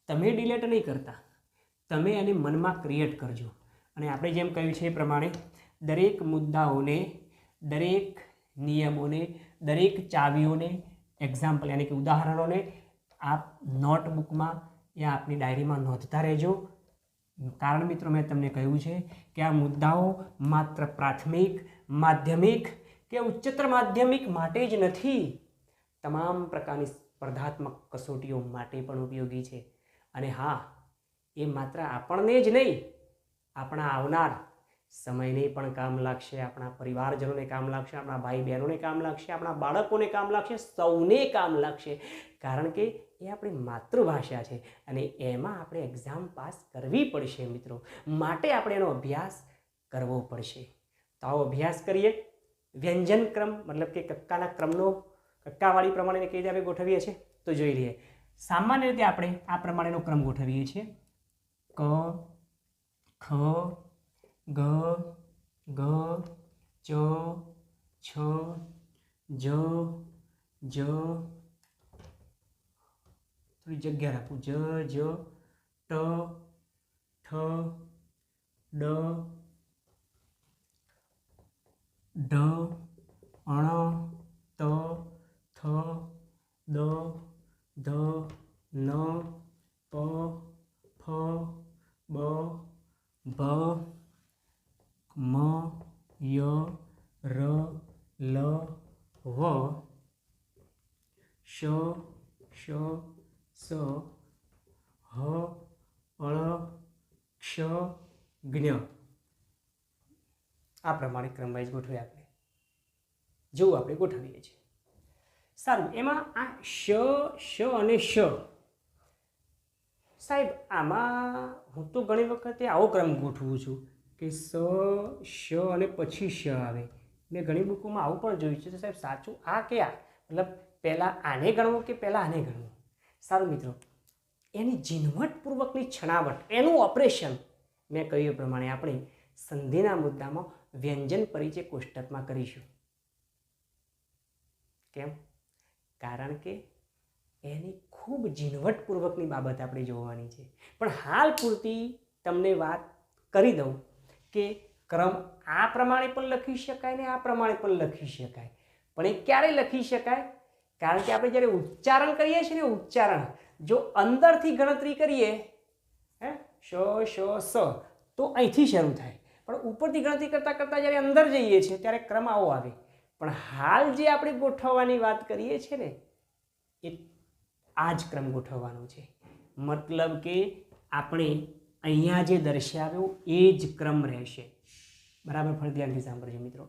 તમે ડિલીટ નહીં કરતા, તમે એને મનમાં ક્રિએટ કરજો. અને આપણે જેમ કહ્યું છે એ પ્રમાણે દરેક મુદ્દાઓને, દરેક નિયમોને, દરેક ચાવીઓને, એક્ઝામ્પલ યાની કે ઉદાહરણોને આપ નોટબુકમાં યા આપની ડાયરીમાં નોંધતા રહેજો. કારણ મિત્રો મેં તમને કહ્યું છે કે આ મુદ્દાઓ માત્ર પ્રાથમિક, માધ્યમિક કે ઉચ્ચતર માધ્યમિક માટે જ નથી, તમામ પ્રકારની સ્પર્ધાત્મક કસોટીઓ માટે પણ ઉપયોગી છે. અને હા, એ માત્ર આપણને જ નહીં, આપણા આવનાર સમયને પણ કામ લાગશે, આપણા પરિવારજનોને કામ લાગશે, આપણા ભાઈ બહેનોને કામ લાગશે, આપણા બાળકોને કામ લાગશે, સૌને કામ લાગશે. કારણ કે એ આપણી માતૃભાષા છે અને એમાં આપણે એક્ઝામ પાસ કરવી પડશે મિત્રો. માટે આપણે એનો અભ્યાસ કરવો પડશે. તો આવો અભ્યાસ કરીએ. વ્યંજન ક્રમ મતલબ કે કક્કાના ક્રમનો, કક્કાવાળી પ્રમાણે કઈ રીતે આપણે ગોઠવીએ છીએ તો જોઈ લઈએ. સામાન્ય રીતે આપણે આ પ્રમાણેનો ક્રમ ગોઠવીએ છીએ: ક, ખ, ગ, ગ, ચ, છ, જ, જ, થોડી જગ્યા રાખું, જ, જ, ટ, ઠ, ડ, ઢ, અણ, ત, થ, દ, ધ, ન, પ, ફ, બ, ભ, મ, ય, ર, લ, વ, શ, શ, સ, હ, અળ, ક્ષ, જ્ઞ. આ પ્રમાણે ક્રમવાઇઝ ગોઠવીએ આપણે, જેવું આપણે ગોઠવીએ છીએ. સારું, એમાં આ શ અને શ, સાહેબ આમાં હું તો ઘણી વખતે આવો ક્રમ ગોઠવું છું કે સ, શ અને પછી શ આવે. મેં ઘણી બુકોમાં આવું પણ જોયું છે. તો સાહેબ સાચું આ કે આ, મતલબ પહેલાં આને ગણવું કે પહેલાં આને ગણવું? સારું મિત્રો, એની ઝીણવટપૂર્વકની છણાવટ, એનું ઓપરેશન મેં કહ્યું પ્રમાણે આપણે સંધિના મુદ્દામાં વ્યંજન પરિચય કોષ્ટકમાં કરીશું. કેમ? કારણ કે એની ખૂબ ઝીણવટપૂર્વકની બાબત આપણે જોવાની છે. પણ હાલ પૂરતી તમને વાત કરી દઉં કે ક્રમ આ પ્રમાણે પણ લખી શકાય ને આ પ્રમાણે પણ લખી શકાય. પણ એ ક્યારે લખી શકાય? કારણ કે આપણે જ્યારે ઉચ્ચારણ કરીએ છીએ ને, ઉચ્ચારણ જો અંદરથી ગણતરી કરીએ, શ, શ, સ, તો અહીંથી શરૂ થાય. પણ ઉપરથી ગણતરી કરતાં કરતાં જ્યારે અંદર જઈએ છીએ ત્યારે ક્રમ આવો આવે. પણ હાલ જે આપણે ગોઠવવાની વાત કરીએ છીએ ને, એ આ જ ક્રમ ગોઠવવાનો છે. મતલબ કે આપણે અહીંયા જે દર્શાવ્યો એ જ ક્રમ રહેશે. બરાબર? ફરી ધ્યાનથી સાંભળજો મિત્રો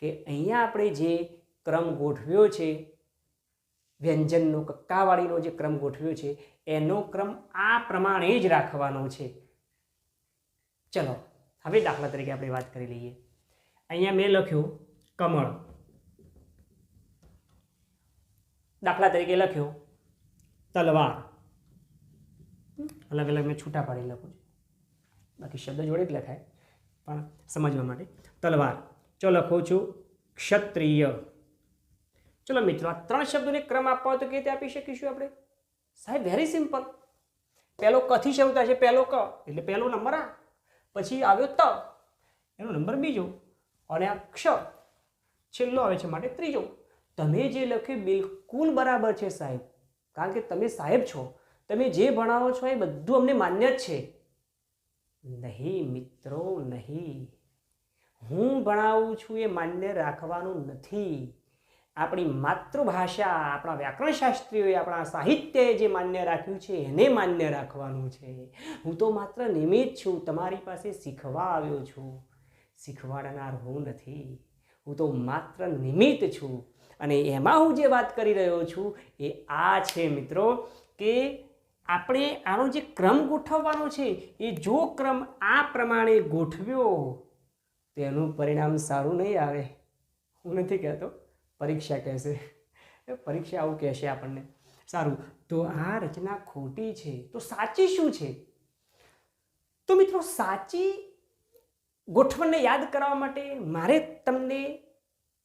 કે અહીંયા આપણે જે ક્રમ ગોઠવ્યો છે, વ્યંજનનો કક્કાવાળીનો જે ક્રમ ગોઠવ્યો છે, એનો ક્રમ આ પ્રમાણે જ રાખવાનો છે. ચલો હવે દાખલા તરીકે આપણે વાત કરી લઈએ. અહીંયા મેં લખ્યું કમળ, દાખલા તરીકે લખ્યો તલવાર. અલગ અલગ મેં છૂટા પાડી લખું છું, બાકી શબ્દ જોડે જ લખાય પણ સમજવા માટે. તલવાર. ચલો લખું છું ક્ષત્રિય. ચલો મિત્રો, આ 3 શબ્દોને ક્રમ આપવા હોય તો કેવી રીતે આપી શકીશું આપણે? સાહેબ વેરી સિમ્પલ. પહેલો કથી શરૂ થાય છે, પહેલો ક એટલે પહેલો નંબર આ, પછી આવ્યો ત એનો નંબર બીજો, અને આ ક્ષ છેલ્લો આવે છે માટે ત્રીજો. તમે જે લખ્યું બિલકુલ બરાબર છે સાહેબ, કારણ કે તમે સાહેબ છો. તમે જે ભણાવો છો એ બધું અમને માન્ય જ છે. નહીં મિત્રો, નહીં. હું ભણાવું છું એ માન્ય રાખવાનું નથી. આપણી માતૃભાષા, આપણા વ્યાકરણશાસ્ત્રીઓએ, આપણા સાહિત્યએ જે માન્ય રાખ્યું છે એને માન્ય રાખવાનું છે. હું તો માત્ર નિમિત્ત છું, તમારી પાસે શીખવા આવ્યો છું, શીખવાડનાર હું નથી. હું તો માત્ર નિમિત્ત છું. અને એમાં હું જે વાત કરી રહ્યો છું એ આ છે મિત્રો, કે આપણે આનો જે ક્રમ ગોઠવવાનો છે એ જો ક્રમ આ પ્રમાણે ગોઠવ્યો તો એનું પરિણામ સારું નહીં આવે. હું નથી કહેતો, પરીક્ષા કહેશે, પરીક્ષા આવું કહેશે આપણને. સારું, તો આ રચના ખોટી છે તો સાચી શું છે? તો મિત્રો, સાચી ગોઠવણને યાદ કરવા માટે મારે તમને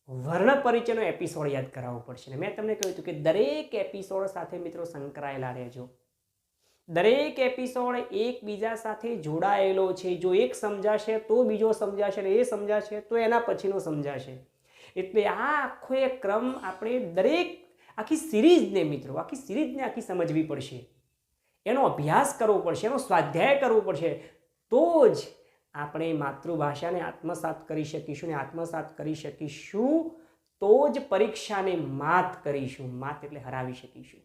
વર્ણ પરિચયનો એપિસોડ યાદ કરાવવો પડશે. મેં તમને કહ્યું હતું કે દરેક એપિસોડ સાથે મિત્રો સંકળાયેલા રહેજો. દરેક એપિસોડ એકબીજા સાથે જોડાયેલો છે. જો એક સમજાશે તો બીજો સમજાશે, અને એ સમજાશે તો એના પછીનો સમજાશે. એટલે આ આખો એક ક્રમ આપણે દરેક આખી સિરીઝને મિત્રો, આખી સિરીઝને આખી સમજવી પડશે, એનો અભ્યાસ કરવો પડશે, એનો સ્વાધ્યાય કરવો પડશે. તો જ આપણે માતૃભાષાને આત્મસાત કરી શકીશું, ને આત્મસાત કરી શકીશું તો જ પરીક્ષાને માત કરીશું. માત એટલે હરાવી શકીશું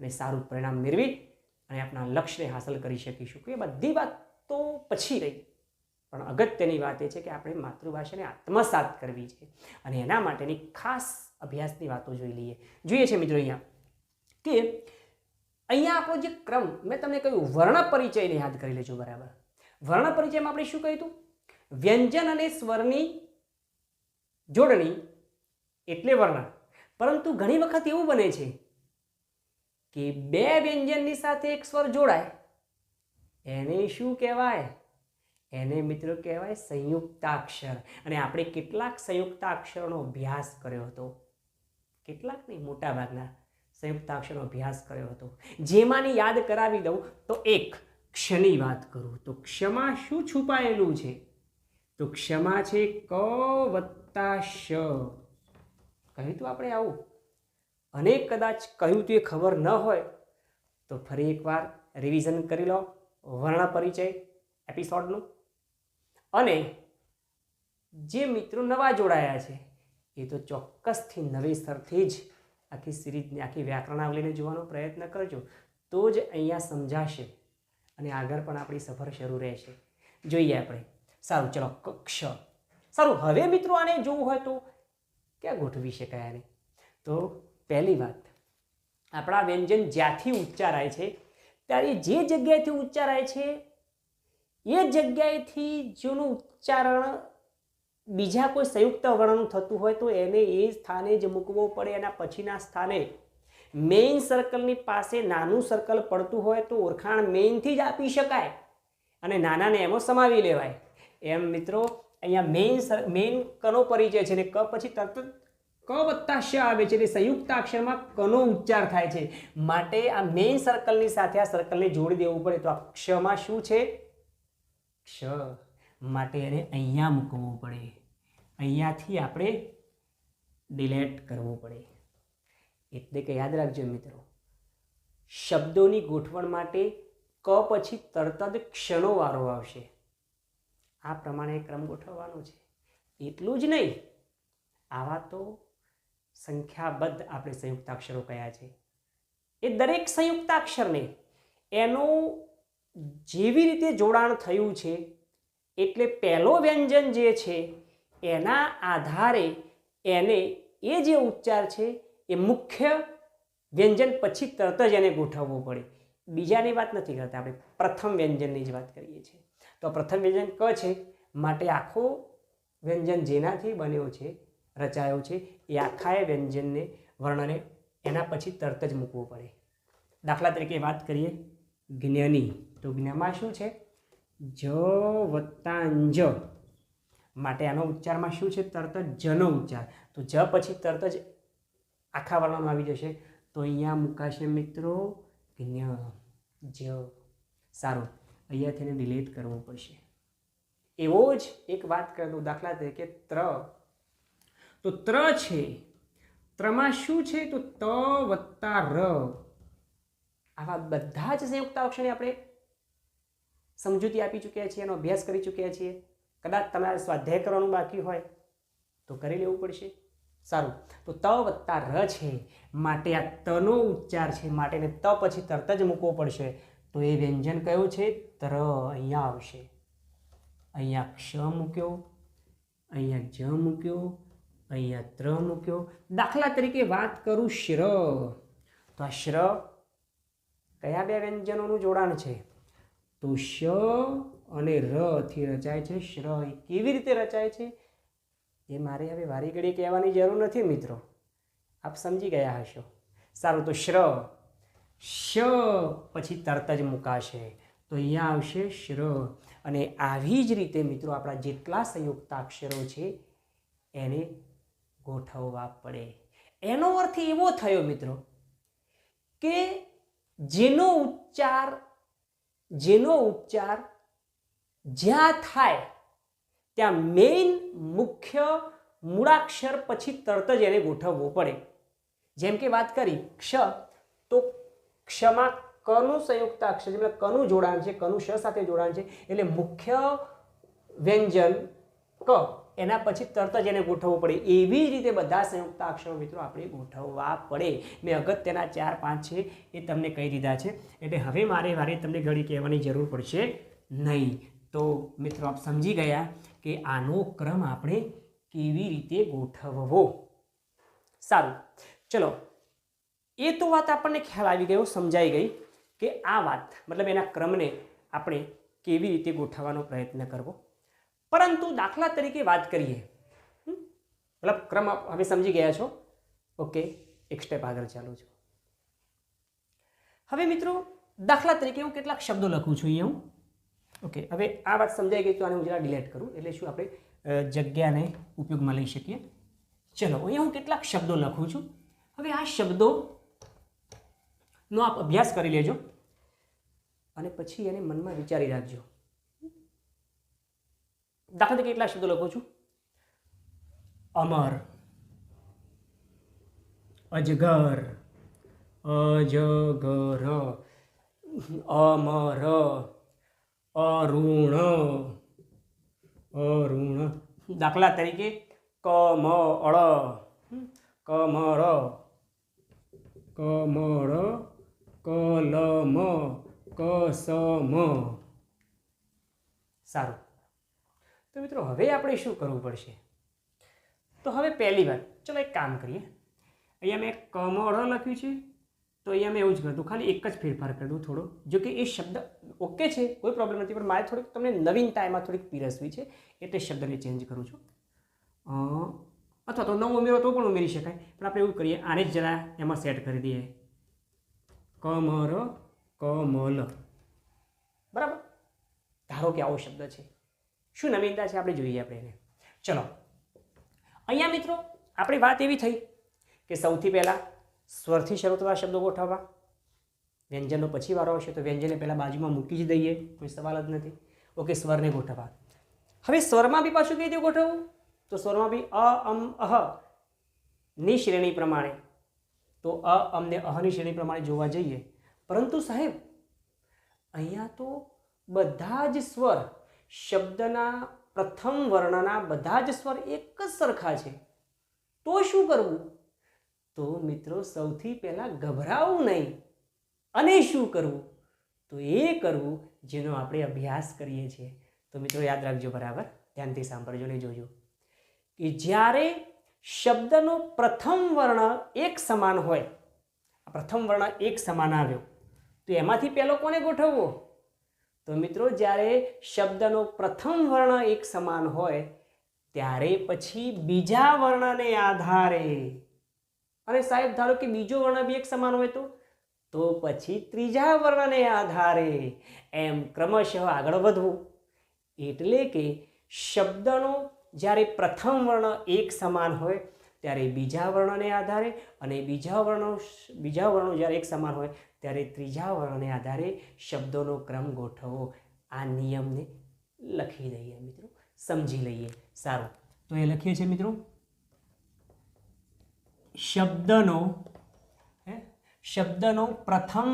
અને સારું પરિણામ મેળવી અને આપણા લક્ષ્યને હાંસલ કરી શકીશું. એ બધી વાત તો પછી રહી, પણ અગત્યની વાત એ છે કે આપણે માતૃભાષાને આત્મસાત કરવી છે, અને એના માટેની ખાસ અભ્યાસની વાતો જોઈએ છે મિત્રો. અહીંયા આપણો જે ક્રમ મેં તમને કહ્યું, વર્ણ પરિચયને યાદ કરી લેજો. બરાબર, વર્ણ પરિચયમાં આપણે શું કહ્યું હતું? વ્યંજન અને સ્વરની જોડણી એટલે વર્ણ. પરંતુ ઘણી વખત એવું બને છે કે બે વ્યંજનની સાથે એક સ્વર જોડાય, એને શું કહેવાય? એને મિત્રો કહેવાય સંયુક્તાક્ષર. અને આપણે કેટલાક સંયુક્તાક્ષરોનો અભ્યાસ કર્યો હતો, કેટલાક નહીં, મોટા ભાગના સંયુક્તાક્ષરનો અભ્યાસ કર્યો હતો. જેમાંની યાદ કરાવી દઉં તો એક ક્ષની વાત કરું તો ક્ષમાં શું છુપાયેલું છે? તો ક્ષમા છે ક વત્તા શ. કહ્યું તું આપણે આવું, અને કદાચ કહ્યું તું એ ખબર ન હોય તો ફરી એકવાર રિવિઝન કરી લો વર્ણ પરિચય એપિસોડનું. અને જે મિત્રો નવા જોડાયા છે એ તો ચોક્કસથી નવેસરથી જ આખી સિરીઝને, આખી વ્યાકરણાવલીને જોવાનો પ્રયત્ન કરજો, તો જ અહીંયા સમજાશે અને આગળ પણ આપણી સફર શરૂ રહેશે. જોઈએ આપણે. સારું, ચલો, ક્ષ. સારું, હવે મિત્રો આને જોવું હોય તો ક્યાં ગોઠવી શકાય આને? તો પહેલી વાત, આપણા વ્યંજન જ્યાંથી ઉચ્ચારાય છે ત્યારે જે જગ્યાએથી ઉચ્ચારાય છે એ જગ્યાએથી જેનું ઉચ્ચારણ બીજા કોઈ સંયુક્ત વર્ણનું થતું હોય તો એને એ સ્થાને જ મૂકવો પડે. એના પછીના સ્થાને મેઇન સર્કલની પાસે નાનું સર્કલ પડતું હોય તો ઓળખાણ મેઇનથી જ આપી શકાય અને નાનાને એમાં સમાવી લેવાય. એમ મિત્રો અહીંયા મેઇન કનો પરિચય છે, ને ક પછી તરત ક વત્તા શ આવે છે, એટલે સંયુક્તાક્ષરમાં કનો ઉચ્ચાર થાય છે. માટે આ મેઇન સર્કલની સાથે આ સર્કલને જોડી દેવું પડે. તો આ ક્ષમાં શું છે? ક્ષ. માટે એને અહીંયા મૂકવું પડે, અહીંયાથી આપણે ડિલેટ કરવું પડે. એટલે કે યાદ રાખજો મિત્રો, શબ્દોની ગોઠવણ માટે ક પછી તરત જ ક્ષનો વારો આવશે. આ પ્રમાણે ક્રમ ગોઠવવાનો છે. એટલું જ નહીં, આવા તો સંખ્યાબદ્ધ આપણે સંયુક્તાક્ષરો કયા છે. એ દરેક સંયુક્તાક્ષરને એનું જેવી રીતે જોડાણ થયું છે, એટલે પહેલો વ્યંજન જે છે એના આધારે એને એ જે ઉચ્ચાર છે એ મુખ્ય વ્યંજન પછી તરત જ એને ગોઠવવું પડે. બીજાની વાત નથી કરતા, આપણે પ્રથમ વ્યંજનની જ વાત કરીએ છીએ. તો પ્રથમ વ્યંજન ક છે, માટે આખો વ્યંજન જેનાથી બન્યો છે, રચાયો છે, એ આખા વ્યંજનને, વર્ણને એના પછી તરત જ મૂકવું પડે. દાખલા તરીકે વાત કરીએ જ્ઞની, તો જ્ઞમાં શું છે? જ વત્તા જ. માટે આનો ઉચ્ચારમાં શું છે? તરત જ જનો ઉચ્ચાર. તો જ પછી તરત જ આખા વર્ણમાં આવી જશે. તો અહીંયા મુકાશે મિત્રો જ્ઞ, જ. સારું, અહીંયાથી એને ડિલીટ કરવું પડશે. એવો જ એક વાત કરી દઉં, દાખલા તરીકે ત્ર. તો ત્ર છે, ત્રમાં શું છે? તો ત વત્તા ર. આવા બધા જ સંયુક્તાક્ષરની આપણે સમજૂતી આપી ચૂક્યા છીએ, એનો અભ્યાસ કરી ચૂક્યા છીએ. કદાચ તમારે સ્વાધ્યાય કરવાનું બાકી હોય તો કરી લેવું પડશે. સારું, તો ત વત્તા ર છે માટે આ તનો ઉચ્ચાર છે માટે એને ત પછી તરત જ મૂકવો પડશે. તો એ વ્યંજન કયું છે? ત્ર. અહીંયા આવશે. અહીંયા ક્ષ મૂક્યો, અહીંયા જ મૂક્યો, અહીંયા ત્ર મૂક્યો. દાખલા તરીકે વાત કરું શ્ર, તો આ શ્ર કયા બે વ્યંજનોનું જોડાણ છે? તો શ અને ર થી રચાય છે શ્ર. એ કેવી રીતે રચાય છે એ મારે હવે વારી ઘડી કહેવાની જરૂર નથી મિત્રો, આપ સમજી ગયા હશો. સારું, તો શ્ર, શ પછી તરત જ મુકાશે તો અહીંયા આવશે શ્ર. અને આવી જ રીતે મિત્રો આપણા જેટલા સંયુક્તાક્ષરો છે એને ગોઠવવા પડે. એનો અર્થ એવો થયો મિત્રો કે જેનો ઉચ્ચાર જ્યાં થાય ત્યાં મેઇન મુખ્ય મૂળાક્ષર પછી તરત જ એને ગોઠવવો પડે. જેમ કે વાત કરી ક્ષ, તો ક્ષમાં કનું સંયુક્તાક્ષર એટલે કનું જોડાણ છે, કનું શ સાથે જોડાણ છે એટલે મુખ્ય વ્યંજન ક એના પછી તરત જ એને ગોઠવવું પડે. એવી જ રીતે બધા સંયુક્તાક્ષરો મિત્રો આપણે ગોઠવવા પડે. મેં અગત્યના 4-5 છે એ તમને કહી દીધા છે એટલે હવે મારે તમને ઘડી કહેવાની જરૂર પડશે નહીં. તો મિત્રો આપ સમજી ગયા કે આનો ક્રમ આપણે કેવી રીતે ગોઠવવો. સારું, ચલો, એ તો વાત આપણને ખ્યાલ આવી ગયો, સમજાઈ ગઈ કે આ વાત મતલબ એના ક્રમને આપણે કેવી રીતે ગોઠવવાનો પ્રયત્ન કરવો. પરંતુ દાખલા તરીકે વાત કરીએ, મતલબ ક્રમ હવે સમજી ગયા છો. ઓકે, એક સ્ટેપ આગળ ચાલુ છું. હવે મિત્રો દાખલા તરીકે હું કેટલાક શબ્દો લખું છું અહીંયા હું. ઓકે, હવે આ વાત સમજાઈ ગઈ તો આને હું જરા ડિલીટ કરું એટલે શું આપણે જગ્યાને ઉપયોગમાં લઈ શકીએ. ચલો, અહીંયા હું કેટલાક શબ્દો લખું છું. હવે આ શબ્દોનો આપ અભ્યાસ કરી લેજો અને પછી એને મનમાં વિચારી રાખજો. દાખલા તરીકે કેટલા શબ્દો લખું છું? અમર, અજગર, અજગર, અમર, અરુણ, અરુણ. દાખલા તરીકે કમળ, કમળ, કમળ, કલમ, કસમ. સારું, તો મિત્રો હવે આપણે શું કરવું પડશે? તો હવે પહેલી વાત, ચલો એક કામ કરીએ. અહીંયા મેં કમળ લખ્યું છે તો અહીંયા મેં એવું જ કરતું, ખાલી એક જ ફેરફાર કરી દઉં થોડો. જો કે એ શબ્દ ઓકે છે, કોઈ પ્રોબ્લેમ નથી, પણ મારે થોડીક તમને નવીનતા એમાં થોડીક પીરસવી છે એટલે શબ્દને ચેન્જ કરું છું. અથવા તો નવો ઉમેરો તો પણ ઉમેરી શકાય, પણ આપણે એવું કરીએ, આને જ જરા એમાં સેટ કરી દઈએ. કમર, કમલ. બરાબર, ધારો કે આવો શબ્દ છે. શું નવીનતા છે આપણે જોઈએ આપણે એને. ચલો, અહીંયા મિત્રો આપણી વાત એવી થઈ કે સૌથી પહેલાં સ્વરથી શરૂ થતા શબ્દો ગોઠવવા. વ્યંજનનો પછી વારો આવશે તો વ્યંજનને પહેલાં બાજુમાં મૂકી જ દઈએ, કોઈ સવાલ જ નથી. ઓકે, સ્વરને ગોઠવવા. હવે સ્વરમાં બી પાછું કઈ રીતે ગોઠવવું? તો સ્વરમાં બી અ, અમ, અહ ની શ્રેણી પ્રમાણે. તો અ, અમ ને અહની શ્રેણી પ્રમાણે જોવા જઈએ. પરંતુ સાહેબ અહીંયા તો બધા જ સ્વર, શબ્દના પ્રથમ વર્ણના બધા જ સ્વર એક જ સરખા છે. તો શું કરવું? તો મિત્રો સૌથી પહેલાં ગભરાવું નહીં. અને શું કરવું? તો એ કરવું જેનો આપણે અભ્યાસ કરીએ છીએ. તો મિત્રો યાદ રાખજો, બરાબર ધ્યાનથી સાંભળજો ને જોજો કે જ્યારે શબ્દનો પ્રથમ વર્ણ એક સમાન હોય, પ્રથમ વર્ણ એક સમાન આવ્યો તો એમાંથી પહેલો કોને ગોઠવવો? તો મિત્રો જ્યારે શબ્દનો પ્રથમ વર્ણ એક સમાન હોય ત્યારે પછી બીજા વર્ણને આધારે, અને સાહેબ ધારો કે બીજો વર્ણ બી એક સમાન હોય તો પછી ત્રીજા વર્ણને આધારે એમ ક્રમશઃ આગળ વધવું. એટલે કે શબ્દનો જ્યારે પ્રથમ વર્ણ એક સમાન હોય ત્યારે બીજા વર્ણને આધારે, અને બીજા વર્ણો જ્યારે એક સમાન હોય ત્યારે ત્રીજા વર્ણને આધારે શબ્દોનો ક્રમ ગોઠવવો. આ નિયમને લખી દઈએ મિત્રો, સમજી લઈએ. સારું, તો એ લખીએ છીએ મિત્રો, શબ્દનો શબ્દનો પ્રથમ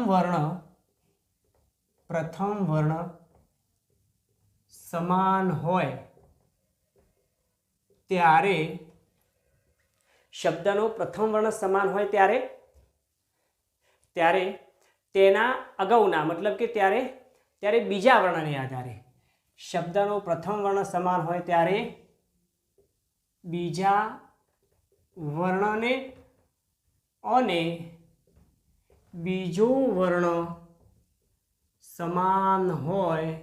વર્ણ સમાન હોય ત્યારે શબ્દનો પ્રથમ વર્ણ સમાન હોય ત્યારે તેના અગાઉના મતલબ કે ત્યારે બીજા વર્ણને આધારે શબ્દનો પ્રથમ વર્ણ સમાન હોય ત્યારે બીજા વર્ણને અને બીજો વર્ણ સમાન હોય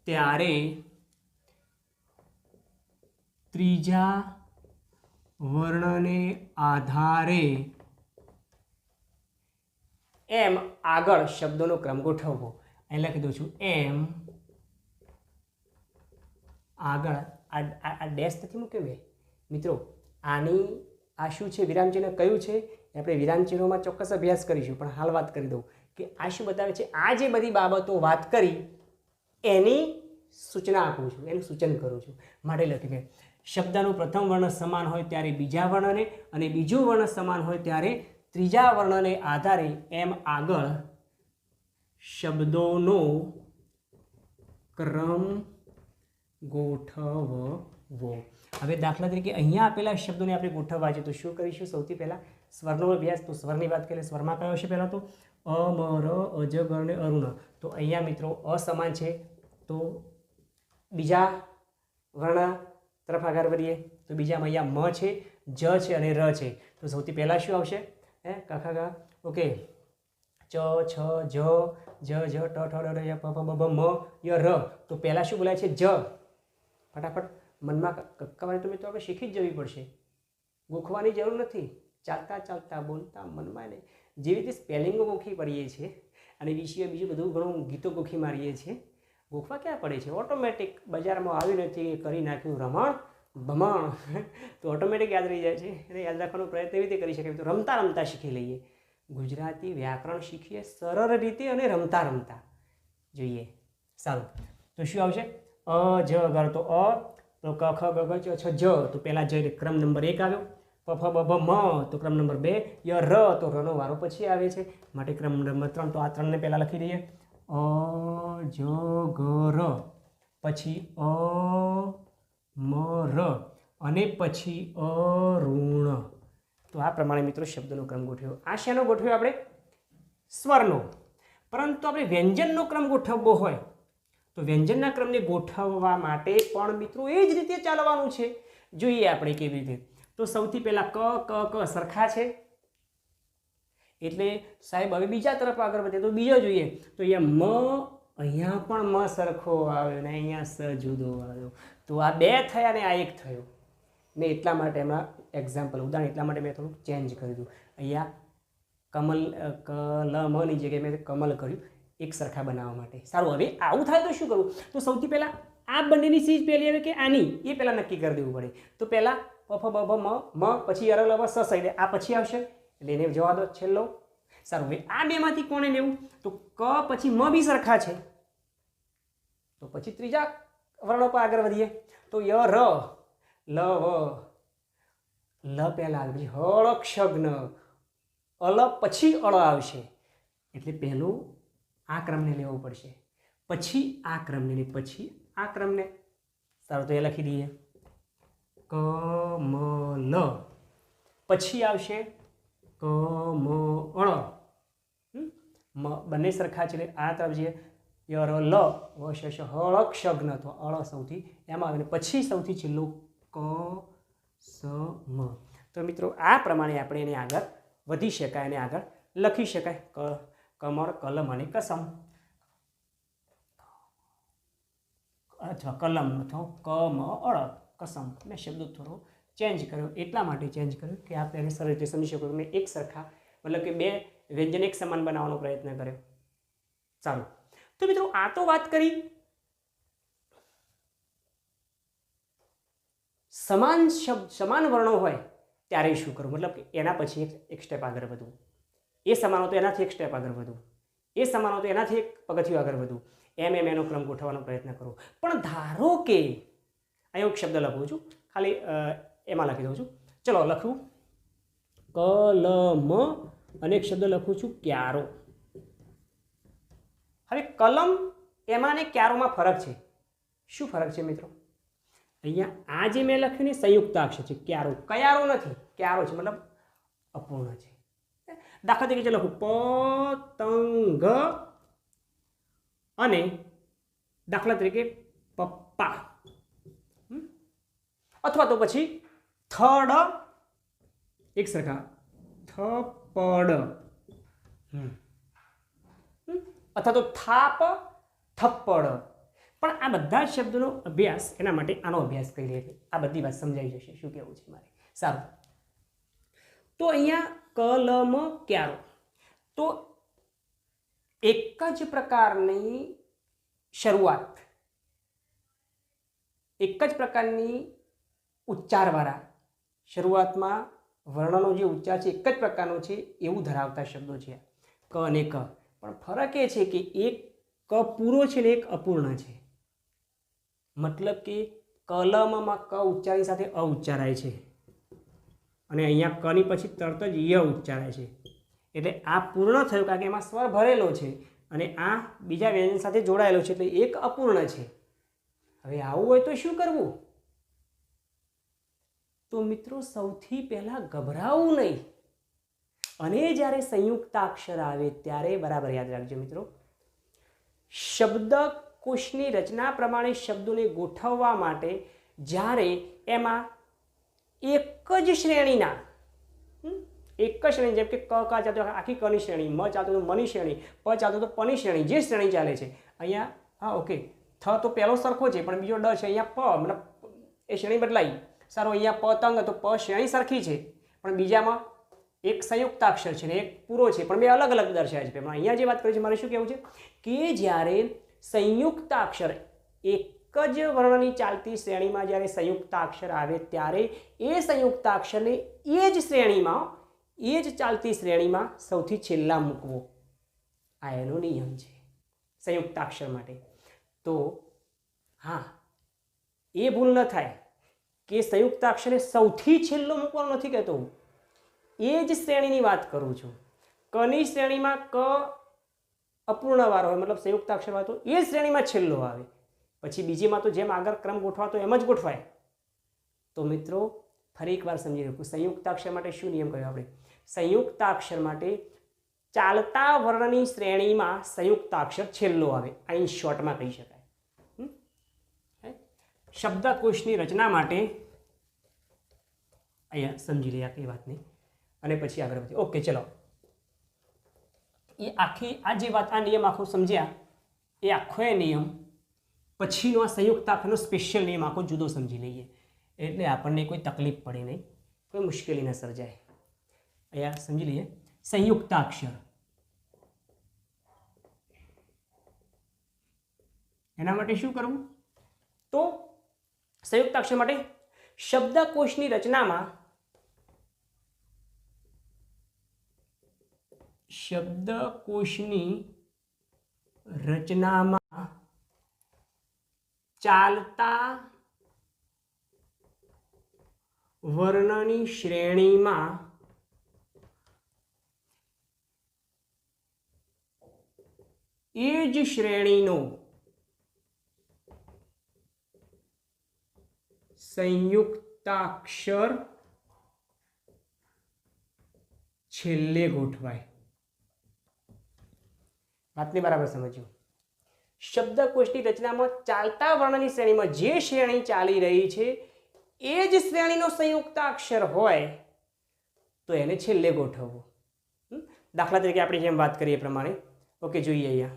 ત્યારે ત્રીજા વર્ણને આધારે એમ આગળ શબ્દોનો ક્રમ ગોઠવવો. અહીં લખી દઉં છું એમ આગળ. આ ડેશ નથી મૂક્યો મેં મિત્રો. આ શું છે? વિરામચિહ્ન કયું છે? આપણે વિરામચિહ્નોમાં ચોક્કસ અભ્યાસ કરીશું, પણ હાલ વાત કરી દઉં કે આ શું બતાવે છે. આ જે બધી બાબતો વાત કરી એની સૂચના આપું છું, એનું સૂચન કરું છું. માટે લખી દે શબ્દનું પ્રથમ વર્ણ સમાન હોય ત્યારે બીજા વર્ણને અને બીજું વર્ણ સમાન હોય ત્યારે ત્રીજા વર્ણને આધારે એમ આગળ શબ્દોનો ક્રમ ગોઠવવો. હવે દાખલા તરીકે અહીંયા આપેલા શબ્દોને આપણે ગોઠવવા છે તો શું કરીશું? સૌથી પહેલાં સ્વરનો અભ્યાસ. તો સ્વરની વાત કરીએ. સ્વરમાં કયો છે? પહેલાં તો અ, મ, ર, અજગર ને અરુણ. તો અહીંયા મિત્રો અસમાન છે તો બીજા વર્ણ તરફ આગળ વધીએ તો બીજામાં અહીંયા મ છે, જ છે અને ર છે. તો સૌથી પહેલાં શું આવશે? કાખા ગા. ઓકે. ચ, છ, જ, ટ, ઠ, ડ, ય, પ, બ, મ, ય, ર. તો પહેલાં શું બોલાય છે? જ. ફટાફટ મનમાં કક્કાવાની તો મિત્રો આપણે શીખી જ જવી પડશે. ગોખવાની જરૂર નથી. ચાલતા ચાલતા બોલતા મનમાં નહીં. જેવી રીતે સ્પેલિંગો ગોખી પડીએ છીએ અને વિષય બીજું બધું ઘણું ગીતો ગોખી મારીએ છીએ, ગોખવા ક્યાં પડે છે? ઓટોમેટિક બજારમાં આવ્યું નથી કરી નાખ્યું રમણ ભમણ તો ઓટોમેટિક યાદ રહી જાય છે. એને યાદ રાખવાનો પ્રયત્ન એવી રીતે કરી શકાય તો રમતા રમતા શીખી લઈએ. ગુજરાતી વ્યાકરણ શીખીએ સરળ રીતે અને રમતા રમતા જોઈએ. સારું. તો શું આવશે? અ, જ, ગર. તો અ, તો ક, ખ, ગ, ઘ, ચ, છ, જ. તો પહેલાં જ ક્રમ નંબર 1 આવ્યો. પ, ફ, બ, ભ, મ. તો ક્રમ નંબર 2. ય, ર. તો રનો વારો પછી આવે છે માટે ક્રમ નંબર 3. તો આ 3ને પહેલાં લખી દઈએ. અ, જ, ગ, ર. પછી અ, મ, ર. અને પછી અરુણ. તો આ પ્રમાણે મિત્રો શબ્દનો ક્રમ ગોઠવ્યો. આ શેનો ગોઠવ્યો આપણે? સ્વરનો. પરંતુ આપણે વ્યંજનનો ક્રમ ગોઠવવો હોય તો વ્યંજનના ક્રમને ગોઠવવા માટે પણ મિત્રો એ જ રીતે ચાલવાનું છે. જોઈએ આપણે કેવી રીતે. તો સૌથી પહેલાં ક, ક, ક સરખા છે એટલે સાહેબ હવે બીજા તરફ આગળ વધે તો બીજો જોઈએ. તો અહીંયા પણ મ સરખો આવ્યો ને અહીંયા સ જુદો આવ્યો. તો આ 2 થયા ને આ 1 થયો. મેં એટલા માટે એમાં એક્ઝામ્પલ ઉદાહરણ એટલા માટે મેં થોડુંક ચેન્જ કરી દીધું. અહીંયા કલમની જગ્યાએ મેં કમલ કર્યું એક સરખા બનાવવા માટે. સારું. હવે આવું થાય તો શું કરવું? તો સૌથી પહેલાં આ બંનેની સીજ પહેલી આવે કે આની એ પહેલાં નક્કી કરી દેવું પડે. તો પહેલાં પ, ફ, બ, ભ, મ, પછી અર, લ, વ, સ, એટલે આ પછી આવશે એટલે એને જવા દો છેલ્લો. સારું. હવે આ બેમાંથી કોને લેવું? તો ક પછી મ બી સરખા છે તો પછી ત્રીજા વર્ણો પર આગળ વધીએ. તો ય, ર, લ, વ. લ પહેલાં આવે પછી હળ, ક્ષગ્ન. અલ પછી અળ આવશે એટલે પહેલું આ ક્રમને લેવો પડશે પછી આ ક્રમને ને પછી આ ક્રમને. સારું. તો એ લખી દઈએ. કમલ. પછી આવશે કમળ. બંને સરખા છે એટલે આ તરફ જઈએ. ય, ર, લ, વ, શ, હળ, ક્ષગ્ન. તો અળ સૌથી એમાં આવે પછી સૌથી છેલ્લું ક, સ, મ. તો મિત્રો આ પ્રમાણે આપણે એને આગળ વધી શકાય અને આગળ લખી શકાય. કમળ, કલમ અને કસમ. અથવા કલમ અથવા કમળ, કસમ. મેં શબ્દ થોડો ચેન્જ કર્યો એટલા માટે ચેન્જ કર્યો કે આપ એને સરળ રીતે સમજી શકો. મેં એક સરખા મતલબ કે 2 વ્યંજન એક સમાન બનાવવાનો પ્રયત્ન કર્યો. સારું. તો મિત્રો આ તો વાત કરી સમાન શબ્દ સમાન વર્ણો હોય ત્યારે શું કરવું, મતલબ કે એના પછી એક સ્ટેપ આગળ વધવું. એ સમાન હોય તો એનાથી એક સ્ટેપ આગળ વધવું. એ સમાન હોય તો એનાથી એક પગથિયું આગળ વધવું. એમ એનો ક્રમ ગોઠવવાનો પ્રયત્ન કરો. પણ ધારો કે અહીંયા એક શબ્દ લખું છું ખાલી એમાં લખી દઉં છું. ચલો લખું. કલમ અને એક શબ્દ લખું છું ક્યારો. હવે કલમ એમાં ને ક્યારોમાં ફરક છે. શું ફરક છે મિત્રો? અહીંયા આ જે મેં લખ્યું ને સંયુક્તાક્ષર છે, ક્યારો. કયારો નથી, ક્યારો છે, મતલબ અપૂર્ણ છે. દાખલા તરીકે લખું પતંગ અને દાખલા તરીકે પપ્પા, અથવા તો પછી થડ એક સરખા થપ્પડ, અથવા તો થાપ થપ્પડ. પણ આ બધા શબ્દોનો અભ્યાસ, એના માટે આનો અભ્યાસ કરી લઈએ, આ બધી વાત સમજાઈ જશે શું કહેવું છે મારે. સારું, તો અહીંયા કલમ ક્યારો, તો એક જ પ્રકારની શરૂઆત, એક જ પ્રકારની ઉચ્ચારવાળા, શરૂઆતમાં વર્ણનો જે ઉચ્ચાર છે એક જ પ્રકારનો છે એવું ધરાવતા શબ્દો છે ક અને ક. પણ ફરક એ છે કે એક ક પૂરો છે ને એક અપૂર્ણ છે. મતલબ કે કલમમાં ક ઉચ્ચારની સાથે અ ઉચ્ચારાય છે અને અહીંયા કની પછી તરત જ ય ઉચ્ચારાય છે. એટલે આ પૂર્ણ થયું કારણ કે એમાં સ્વર ભરેલો છે અને આ બીજા વ્યંજન સાથે જોડાયેલો છે, એટલે એક અપૂર્ણ છે. હવે આવું હોય તો શું કરવું? તો મિત્રો સૌથી પહેલા ગભરાવું નહીં, અને જ્યારે સંયુક્તાક્ષર આવે ત્યારે બરાબર યાદ રાખજો મિત્રો, શબ્દકોશની રચના પ્રમાણે શબ્દોને ગોઠવવા માટે જ્યારે એમાં એક જ શ્રેણીના, એક જ શ્રેણી, જેમ કે ક કા ચાલતો આખી કની શ્રેણી, મ ચાલતો તો મની શ્રેણી, પ ચાલતો તો પની શ્રેણી, જે શ્રેણી ચાલે છે અહીંયા, હા ઓકે, થ તો પહેલો સરખો છે પણ બીજો ડ છે, અહીંયા પ મતલબ એ શ્રેણી બદલાઈ. સારું, અહીંયા પતંગ તો પ શ્રેણી સરખી છે પણ બીજામાં એક સંયુક્તાક્ષર છે ને એક પૂરો છે, પણ બે અલગ અલગ દર્શાવે છે. અહીંયા જે વાત કરી છે મારે શું કહેવું છે કે જ્યારે સંયુક્તાક્ષર એક જ વર્ણની ચાલતી શ્રેણીમાં જ્યારે સંયુક્તાક્ષર આવે ત્યારે એ સંયુક્તાક્ષરને એ જ શ્રેણીમાં, એ જ ચાલતી શ્રેણીમાં સૌથી છેલ્લા મૂકવો. આ એનો નિયમ છે સંયુક્તાક્ષર માટે. તો હા, એ ભૂલ ન થાય કે સંયુક્તાક્ષરને સૌથી છેલ્લો મૂકવાનો નથી કહેતો હું, એ જ શ્રેણીની વાત કરું છું. કની શ્રેણીમાં ક અપૂર્ણ વાળો હોય, મતલબ સંયુક્તાક્ષર વાળો, તો એ શ્રેણીમાં છેલ્લો આવે. પછી બીજીમાં તો જેમ આગળ ક્રમ ગોઠવાતો એમ જ ગોઠવાય. તો મિત્રો ફરી એકવાર સમજી લો, સંયુક્તાક્ષર માટે શું નિયમ કહ્યો આપણે? સંયુક્તાક્ષર માટે ચાલતા વર્ણની શ્રેણીમાં સંયુક્તાક્ષર છેલ્લો આવે. આ ઇન શોર્ટમાં કહી શકાય. શબ્દકોશની રચના માટે અહીંયા સમજી લઈએ આખી વાતને અને પછી આગળ વધીએ. ઓકે, ચલો, એ આખી આ જે વાત, આ નિયમ આખો સમજ્યા, એ આખો એ નિયમ પછીનો આ સંયુક્તાક્ષરનો સ્પેશિયલ નિયમ આખો જુદો સમજી લઈએ, એટલે આપણને કોઈ તકલીફ પડે નહીં, કોઈ મુશ્કેલી ન સર્જાય. અહીંયા સમજી લઈએ સંયુક્તાક્ષર. એના માટે શું કરવું? તો સંયુક્તાક્ષર માટે શબ્દકોશની રચનામાં, શબ્દકોશની રચનામાં ચાલતા વર્ણની શ્રેણીમાં એ જ શ્રેણીનો સંયુક્તાક્ષર છેલ્લે ગોઠવાય. વાતને બરાબર સમજ્યો. શબ્દકોશની રચનામાં ચાલતા વર્ણની શ્રેણીમાં જે શ્રેણી ચાલી રહી છે એ જ શ્રેણીનો સંયુક્તાક્ષર હોય તો એને છેલ્લે ગોઠવવો. દાખલા તરીકે આપણે જેમ વાત કરીએ એ પ્રમાણે, ઓકે, જોઈએ અહીંયા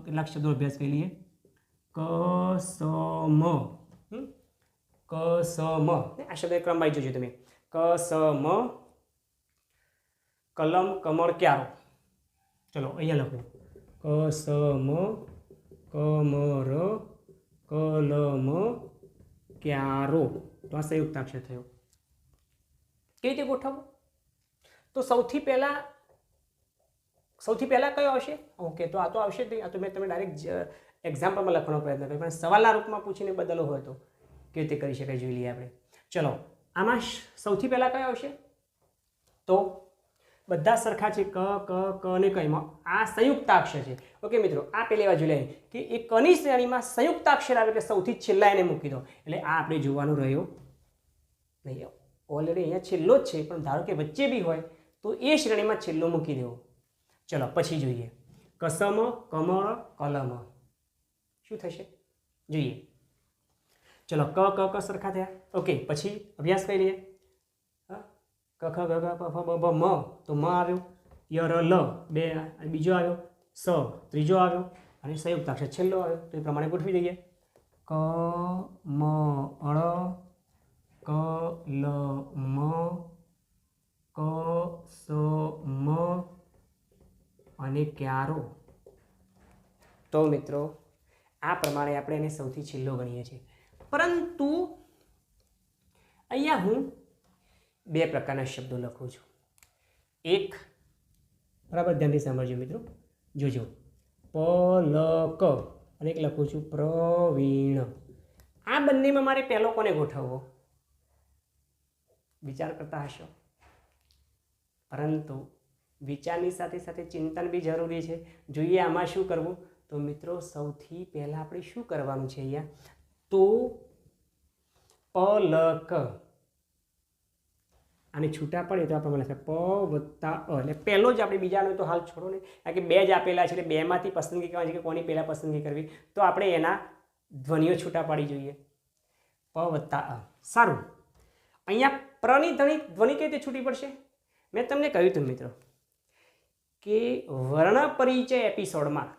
કેટલાક શબ્દો અભ્યાસ કરી લઈએ. કસમ, કસમ, આ શબ્દ ક્રમ આવી જોજો તમે. કસમ, કલમ, કમળ, ક્યારો. ચલો અહીંયા લખો કસમ, કમર, કલમ, ક્યારો. તો આ સંયુક્તાક્ષર થયો. કેવી રીતે ગોઠવવું? તો સૌથી પહેલા કયો આવશે? ઓકે, તો આ તો આવશે જ નહીં. આ તો મેં તમે ડાયરેક્ટ એક્ઝામ્પલમાં લખવાનો પ્રયત્ન કર્યો, પણ સવાલના રૂપમાં પૂછીને બદલો હોય તો કેવી રીતે કરી શકાય જોઈ લઈએ આપણે. ચલો, આમાં સૌથી પહેલાં કયો આવશે? તો બધા સરખા છે, ક ક ક અને કઈમાં આ સંયુક્તાક્ષર છે. ઓકે મિત્રો, આ પહેલી બાજુ લે કે એ કની શ્રેણીમાં સંયુક્તાક્ષર આવે એટલે સૌથી છેલ્લા એને મૂકી દો. એટલે આ આપણે જોવાનું રહ્યો નહીં. ઓલરેડી અહીંયા છેલ્લો જ છે, પણ ધારો કે વચ્ચે બી હોય તો એ શ્રેણીમાં છેલ્લો મૂકી દેવો. ચલો પછી જોઈએ. કસમ, કમળ, કલમ શું થશે જોઈએ. ચલો ક ક ક સરખા થયા. ઓકે, પછી અભ્યાસ કરી લઈએ. ક ખ ગ ઘ પ ફ બ ભ મ, તો મ આવ્યો. ય ર લ બે, બીજો આવ્યો. સ ત્રીજો આવ્યો અને સંયુક્તાક્ષર છેલ્લો આવ્યો. તો એ પ્રમાણે ગોઠવી દઈએ. ક મ અળ, ક લ મ, ક સ મ અને ક્યારો. તો મિત્રો આ પ્રમાણે આપણે એને સૌથી છેલ્લો ગણીએ છીએ. પરંતુ અહીંયા હું બે પ્રકારના શબ્દો લખું છું. એક, બરાબર ધ્યાનથી સાંભળજો મિત્રો, જોજો, પલક, અને એક લખું છું પ્રવીણ. આ બંનેમાં મારે પહેલો કોને ગોઠવવો? વિચાર કરતા હશો, પરંતુ વિચારની સાથે સાથે ચિંતન બી જરૂરી છે. જોઈએ આમાં શું કરવું. તો મિત્રો સૌથી પહેલાં આપણે શું કરવાનું છે અહીંયા? તો પલક, અને છૂટા પડે તો આપણે લખે પ વત્તા અ, એટલે પહેલો જ આપણે બીજાનો તો હાલ છોડો ને, કારણ કે બે જ આપેલા છે એટલે બેમાંથી પસંદગી કરવાની છે કે કોની પહેલાં પસંદગી કરવી. તો આપણે એના ધ્વનિઓ છૂટા પાડી જોઈએ. પ વત્તા અ. સારું, અહીંયા પ્રની ધ્વનિ કઈ રીતે છૂટી પડશે? મેં તમને કહ્યું હતું મિત્રો કે વર્ણ પરિચય એપિસોડમાં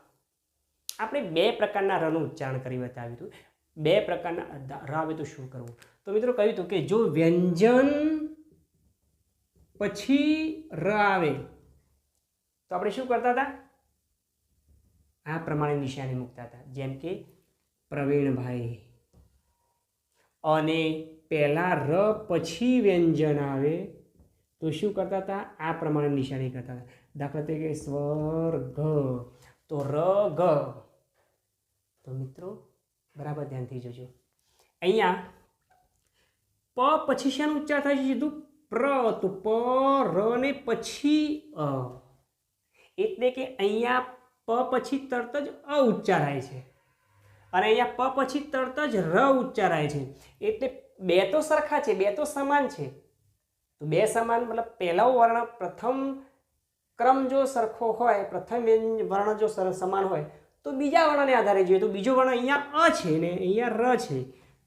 આપણે બે પ્રકારના રનું ઉચ્ચારણ કરી બતાવ્યું હતું. બે પ્રકારના ર આવે તો શું કરવું? તો મિત્રો કહ્યું હતું કે જો વ્યંજન પછી ર આવે તો આપણે શું કરતા હતા? આ પ્રમાણે નિશાની મૂકતા હતા. જેમ કે પ્રવીણભાઈ. અને પહેલા ર પછી વ્યંજન આવે તો શું કરતા હતા? આ પ્રમાણે નિશાની કરતા હતા. દાખલા તરીકે સ્વર્ગ, તો ર ગ. તો મિત્રો બરાબર ધ્યાનથી જોજો. અહીંયા પ પછી શાનું ઉચ્ચાર થાય છે? સીધું પ્ર. તો પ ર ને પછી અ, એટલે કે અહીંયા પ પછી તરત જ અ ઉચ્ચારાય છે અને અહીંયા પ પછી તરત જ ર ઉચ્ચારાય છે. એટલે બે તો સરખા છે, બે તો સમાન છે. તો બે સમાન મતલબ પહેલો વર્ણ પ્રથમ ક્રમ જો સરખો હોય, પ્રથમ વર્ણ જો સમાન હોય તો બીજા વર્ણને આધારે જોઈએ. તો બીજો વર્ણ અહીંયા અ છે ને અહીંયા ર છે,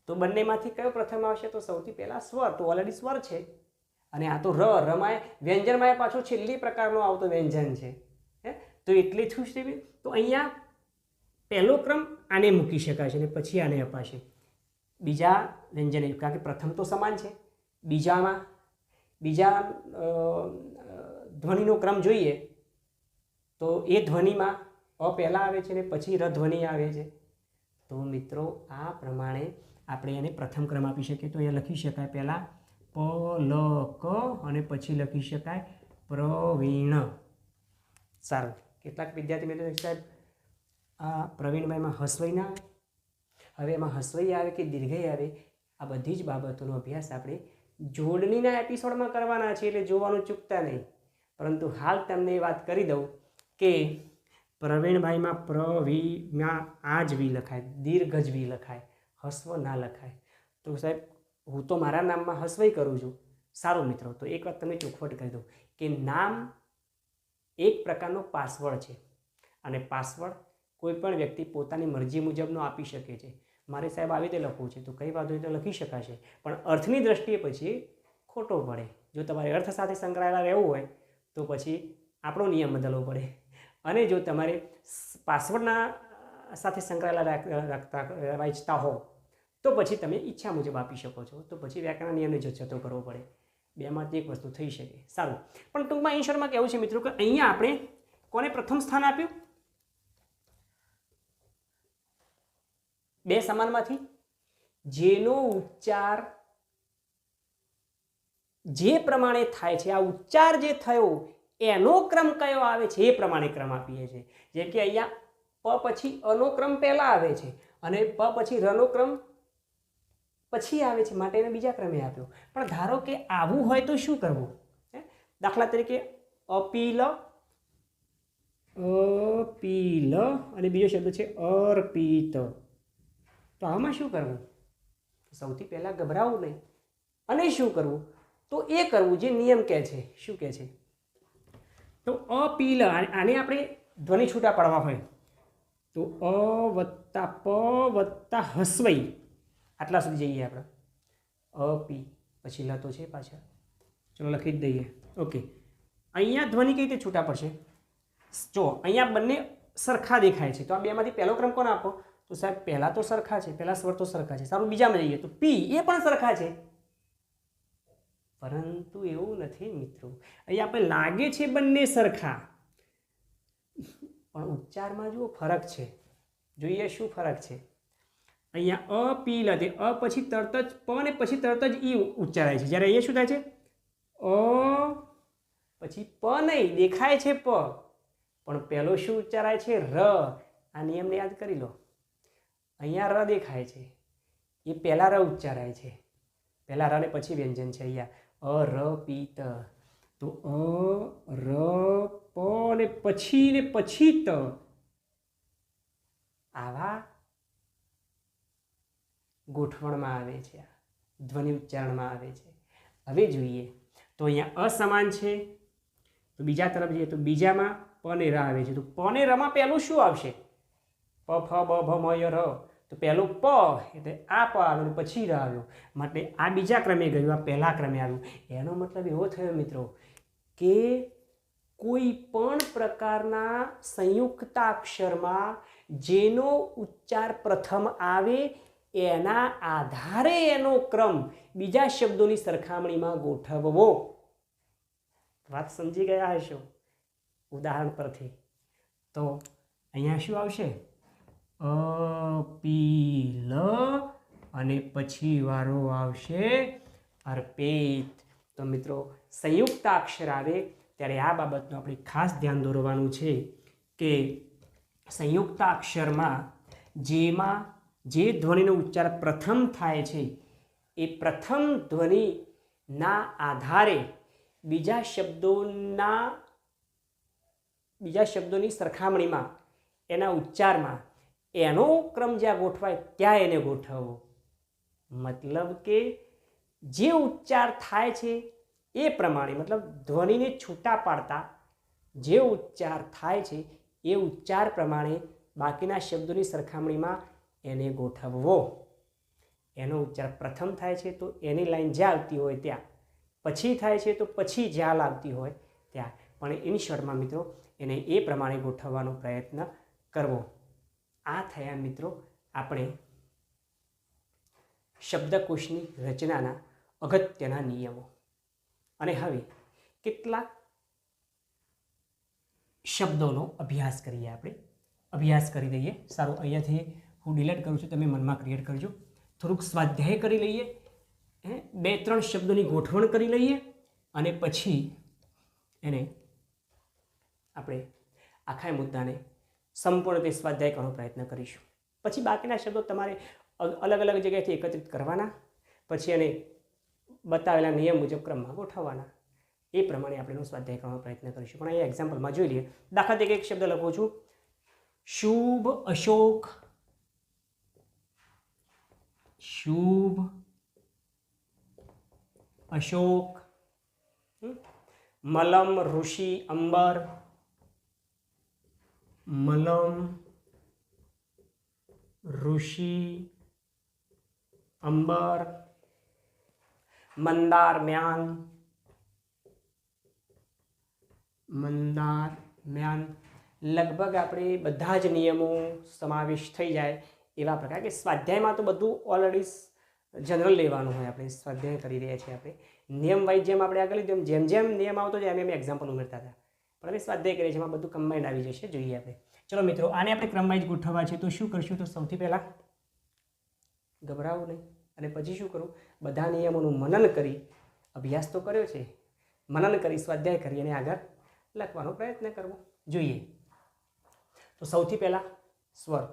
તો બંનેમાંથી કયો પ્રથમ આવશે? તો સૌથી પહેલાં સ્વર. તો ઓલરેડી સ્વર છે અને આ તો ર. રમાય વ્યંજનમાં પાછો છેલ્લી પ્રકારનો આવતો વ્યંજન છે. તો એટલે શું છે? તો અહીંયા પહેલો ક્રમ આને મૂકી શકાય છે અને પછી આને અપાશે બીજા વ્યંજન, કારણ કે પ્રથમ તો સમાન છે. બીજા ધ્વનિનો ક્રમ જોઈએ તો એ ધ્વનિમાં અ પહેલાં આવે છે ને પછી ર ધ્વનિ આવે છે. તો મિત્રો આ પ્રમાણે આપણે એને પ્રથમ ક્રમ આપી શકીએ. તો અહીંયા લખી શકાય પહેલાં પ લ ક અને પછી લખી શકાય પ્રવીણ. સારું, કેટલાક વિદ્યાર્થી મિત્રો સાહેબ આ પ્રવીણભાઈમાં હસવઈ ના આવે. હવે એમાં હસવઈ આવે કે દીર્ઘઈ આવે, આ બધી જ બાબતોનો અભ્યાસ આપણે જોડણીના એપિસોડમાં કરવાના છે, એટલે જોવાનું ચૂકતા નહીં. પરંતુ હાલ તમને એ વાત કરી દઉં કે પ્રવીણભાઈમાં પ્રવીમાં આ જ વી લખાય, દીર્ઘ જ વી લખાય, હસ્વ ના લખાય. તો સાહેબ હું તો મારા નામમાં હસવઈ કરું છું. સારું મિત્રો, તો એક વાત તમને ચોખવટ કરી દઉં કે નામ એક પ્રકારનો પાસવર્ડ છે અને પાસવર્ડ કોઈ પણ વ્યક્તિ પોતાની મરજી મુજબનો આપી શકે છે. મારે સાહેબ આવી રીતે લખવું છે તો કઈ વાંધો નહીં, તો લખી શકાશે, પણ અર્થની દ્રષ્ટિએ પછી ખોટો પડે. જો તમારે અર્થ સાથે સંકળાયેલા રહેવું હોય તો પછી આપણો નિયમ બદલવો પડે. અને જો તમારે પાસવર્ડના સાથે સંકળાયેલા વાંચતા હો તો પછી તમે ઈચ્છા મુજબ આપી શકો છો. તો પછી વ્યાકરણ નિયમને જતો કરવો પડે. બેમાંથી એક વસ્તુ થઈ શકે. સારું, પણ ટૂંકમાં અહીં શર્ટમાં કહેવું છે મિત્રો કે અહીંયા આપણે કોને પ્રથમ સ્થાન આપ્યું? બે સમાનમાંથી જેનો ઉચ્ચાર જે પ્રમાણે થાય છે, આ ઉચ્ચાર જે થયો એનો ક્રમ કયો આવે છે એ પ્રમાણે ક્રમ આપીએ છીએ. જેમ કે અહીંયા પ પછી અનો ક્રમ પહેલા આવે છે અને પ પછી રનો ક્રમ પછી આવે છે માટે એને બીજા ક્રમે આપ્યો. પણ ધારો કે આવું હોય તો શું કરવું? દાખલા તરીકે અપીલ, અપીલ અને બીજો શબ્દ છે અર્પિત. તો આમાં શું કરવું? સૌથી પહેલાં ગભરાવું નહીં અને શું કરવું? તો એ કરવું જે નિયમ કહે છે. શું કહે છે? તો અપીલ, આને આપણે ધ્વનિ છૂટા પાડવા હોય તો અ વત્તા પ વત્તા હસ્વઈ, આટલા સુધી જઈએ આપણે. અપી પછી લ તો છે પાછળ, ચલો લખી જ દઈએ. ઓકે, અહીંયા ધ્વનિ કઈ રીતે છૂટા પડશે? જો અહીંયા બંને સરખા દેખાય છે, તો આ બેમાંથી પહેલો ક્રમ કોને આપો? તો સાહેબ પહેલા તો સરખા છે, પહેલા સ્વર તો સરખા છે. સારું, બીજામાં જઈએ તો પી, એ પણ સરખા છે. પરંતુ એવું નથી મિત્રો, અહીંયા આપણે લાગે છે બંને સરખા, પણ ઉચ્ચારમાં જુઓ ફરક છે. જોઈએ શું ફરક છે? અહીંયા અપીલ તે અ પછી તરત જ પ ને પછી તરત જ ઈ ઉચ્ચારાય છે, જ્યારે અહીંયા શું થાય છે? અ પછી પ નહીં, દેખાય છે પ, પણ પહેલો શું ઉચ્ચારાય છે? ર. આ નિયમને યાદ કરી લો. અહીંયા ર દેખાય છે, એ પહેલા ર ઉચ્ચારાય છે, પહેલા ર ને પછી વ્યંજન છે. અહીંયા અરપિત, તો અ ર પ ને પછી ત, આવા ગોઠવણમાં આવે છે, ધ્વનિ ઉચ્ચારણમાં આવે છે. હવે જોઈએ તો અહીંયા અસમાન છે, તો બીજા તરફ જઈએ તો બીજામાં પ ને ર આવે છે. તો પ ને રમાં પહેલું શું આવશે? પ ફ બ ભ મ ય ર. તો પહેલું પ એટલે આ પ આવ્યું, પછી ર આવ્યો, માટે આ બીજા ક્રમે ગયું, આ પહેલા ક્રમે આવ્યું. એનો મતલબ એવો થયો મિત્રો કે કોઈ પણ પ્રકારના સંયુક્તાક્ષરમાં જેનો ઉચ્ચાર પ્રથમ આવે એના આધારે એનો ક્રમ બીજા શબ્દોની સરખામણીમાં ગોઠવવો. વાત સમજી ગયા હશો ઉદાહરણ પરથી. તો અહીંયા શું આવશે? અપીલ અને પછી વારો આવશે અર્પિત. તો મિત્રો સંયુક્તાક્ષર આવે ત્યારે આ બાબતનું આપણે ખાસ ધ્યાન દોરવાનું છે કે સંયુક્તાક્ષરમાં જેમાં જે ધ્વનિનો ઉચ્ચાર પ્રથમ થાય છે એ પ્રથમ ધ્વનિના આધારે બીજા શબ્દોની સરખામણીમાં એના ઉચ્ચારમાં એનો ક્રમ જ્યાં ગોઠવાય ત્યાં એને ગોઠવવો. મતલબ કે જે ઉચ્ચાર થાય છે એ પ્રમાણે, મતલબ ધ્વનિને છૂટા પાડતા જે ઉચ્ચાર થાય છે એ ઉચ્ચાર પ્રમાણે બાકીના શબ્દોની સરખામણીમાં એને ગોઠવવો. એનો ઉચ્ચાર પ્રથમ થાય છે તો એની લાઈન જ્યાં આવતી હોય ત્યાં, પછી થાય છે તો પછી જ્યાં આવતી હોય ત્યાં, પણ ઇન શોર્ટમાં મિત્રો એને એ પ્રમાણે ગોઠવવાનો પ્રયત્ન કરવો. આ થયા મિત્રો આપણે શબ્દકોશની રચનાના અગત્યના નિયમો. અને હવે કેટલાક શબ્દોનો અભ્યાસ કરીએ. આપણે અભ્યાસ કરી દઈએ. સારું, અહીંયાથી હું ડિલીટ કરું છું, તમે મનમાં ક્રિએટ કરજો. થોડુંક સ્વાધ્યાય કરી લઈએ, 2-3 શબ્દોની ગોઠવણ કરી લઈએ અને પછી એને આપણે આખા મુદ્દાને સંપૂર્ણ રીતે સ્વાધ્યાય કરવાનો પ્રયત્ન કરીશું. પછી બાકીના શબ્દો તમારે અલગ અલગ જગ્યાએથી એકત્રિત કરવાના, પછી એને બતાવેલા નિયમ મુજબ ક્રમમાં ગોઠવવાના. એ પ્રમાણે આપણે એનો સ્વાધ્યાય કરવાનો પ્રયત્ન કરીશું. પણ અહીંયા એક્ઝામ્પલમાં જોઈ લઈએ. દાખલા તરીકે એક શબ્દ લખું છું, શુભ અશોક. શુભ અશોક. મલમ ઋષિ અંબર. મલમ ઋષિ અંબર. મંદાર મ્યાન. મંદાર મ્યાન. લગભગ આપણે બધા જ નિયમો સમાવેશ થઈ જાય એવા પ્રકાર, કે સ્વાધ્યાયમાં તો બધું ઓલરેડી જનરલ લેવાનું હોય. આપણે સ્વાધ્યાય કરી રહ્યા છીએ, આપણે નિયમ વાઇઝ જેમ આપણે આગળ લીધું જેમ જેમ નિયમ આવતો જાય એમ એક્ઝામ્પલ ઉમેરતા હતા. પણ હવે સ્વાધ્યાય કરીએ છીએ, એમાં બધું કમ્બાઇન્ડ આવી જશે. જોઈએ આપણે. ચલો મિત્રો, આને આપણે ક્રમ વાઇઝ ગોઠવવા છે. તો શું કરશું? તો સૌથી પહેલાં ગભરાવું નહીં અને પછી શું કરું? બધા નિયમોનું મનન કરી, અભ્યાસ તો કર્યો છે, મનન કરી સ્વાધ્યાય કરી અને આગળ લખવાનો પ્રયત્ન કરવો. જોઈએ તો સૌથી પહેલાં સ્વર.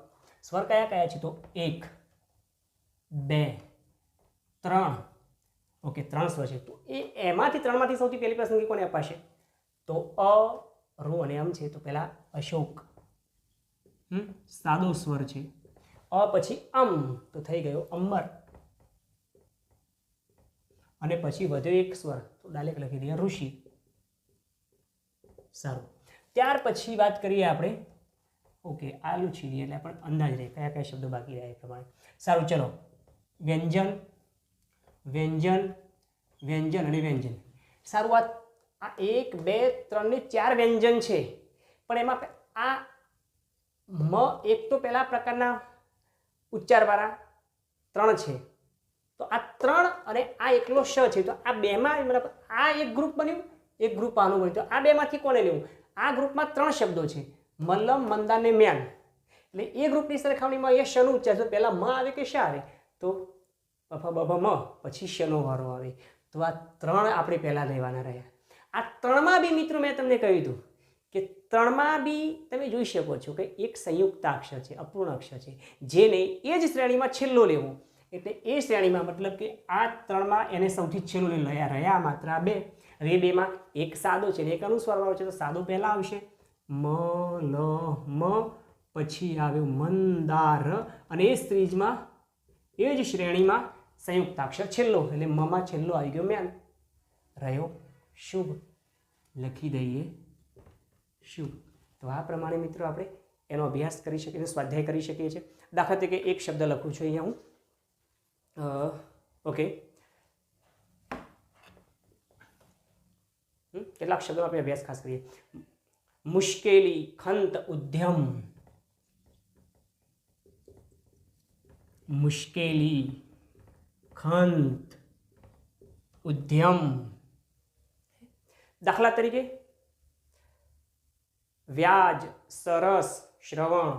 સ્વર કયા કયા છે? તો 1, 2, ત્રણ. ઓકે, 3 સ્વર છે. તો એમાંથી ત્રણમાંથી સૌથી પહેલી પસંદગી કોને અપાશે? તો અ, રો અને અમ છે. તો પહેલા અશોક, સાદો સ્વર છે. અ પછી અમ, તો થઈ ગયો અંબર. અને પછી વધ્યો એક સ્વર, તો ડાયરેક્ટ લખી દઈએ ઋષિ. સારું. ત્યાર પછી વાત કરીએ આપણે, ઓકે, આલુ છીણીએ એટલે પણ અંદાજ રહે કયા કયા શબ્દો બાકી રહ્યા એ પ્રમાણે. સારું, ચલો. વ્યંજન, વ્યંજન, વ્યંજન અને વ્યંજન. સારું, આ 1 2 3 ને 4 વ્યંજન છે, પણ એમાં આ મ એક તો પહેલા પ્રકારના ઉચ્ચારવાળા 3 છે. તો આ 3 અને આ એકલો શ છે. તો આ બેમાં મતલબ આ એક ગ્રુપ બન્યું, એક ગ્રુપ આનું બન્યું. તો આ બેમાંથી કોને લેવું? આ ગ્રુપમાં 3 શબ્દો છે, મલ્લમ, મંદાર ને મ્યાન. એટલે એ ગ્રુપની સરખામણીમાં અહીંયા શનું ઉચ્ચાર. તો પહેલા મ આવે કે શા આવે? તો બફ બભ મ, પછી શનો વારો આવે. તો આ 3 આપણે પહેલા લેવાના રહ્યા. આ 3માં બી મિત્રો મેં તમને કહ્યું હતું કે 3માં બી તમે જોઈ શકો છો કે એક સંયુક્તાક્ષર છે, અપૂર્ણ અક્ષર છે, જેને એ જ શ્રેણીમાં છેલ્લો લેવો. એટલે એ શ્રેણીમાં મતલબ કે આ 3માં એને સૌથી છેલ્લો રહ્યા માત્ર આ 2. હવે 2માં એક સાદો છે ને એક અનુસ્વારવાળો છે. તો સાદો પહેલા આવશે, મ લ મ, પછી આવ્યું મંદાર, અને એ સ્ત્રીજમાં એ જ શ્રેણીમાં સંયુક્તાક્ષર છેલ્લો, એટલે મમાં છેલ્લો આવી ગયો મ્યાન. રહ્યો શુભ, લખી દઈએ શુભ. તો આ પ્રમાણે મિત્રો આપણે એનો અભ્યાસ કરી શકીએ છીએ, સ્વાધ્યાય કરી શકીએ છીએ. દાખલા તરીકે એક શબ્દ લખું છું અહીંયા હું, ઓકે, કેટલાક શબ્દો આપણે અભ્યાસ ખાસ કરીએ. મુશ્કેલી, ખંત, ઉદ્યમ. મુશ્કેલી, ખંત, ઉદ્યમ. દાખલા તરીકે વ્યાજ, સરસ, શ્રવણ.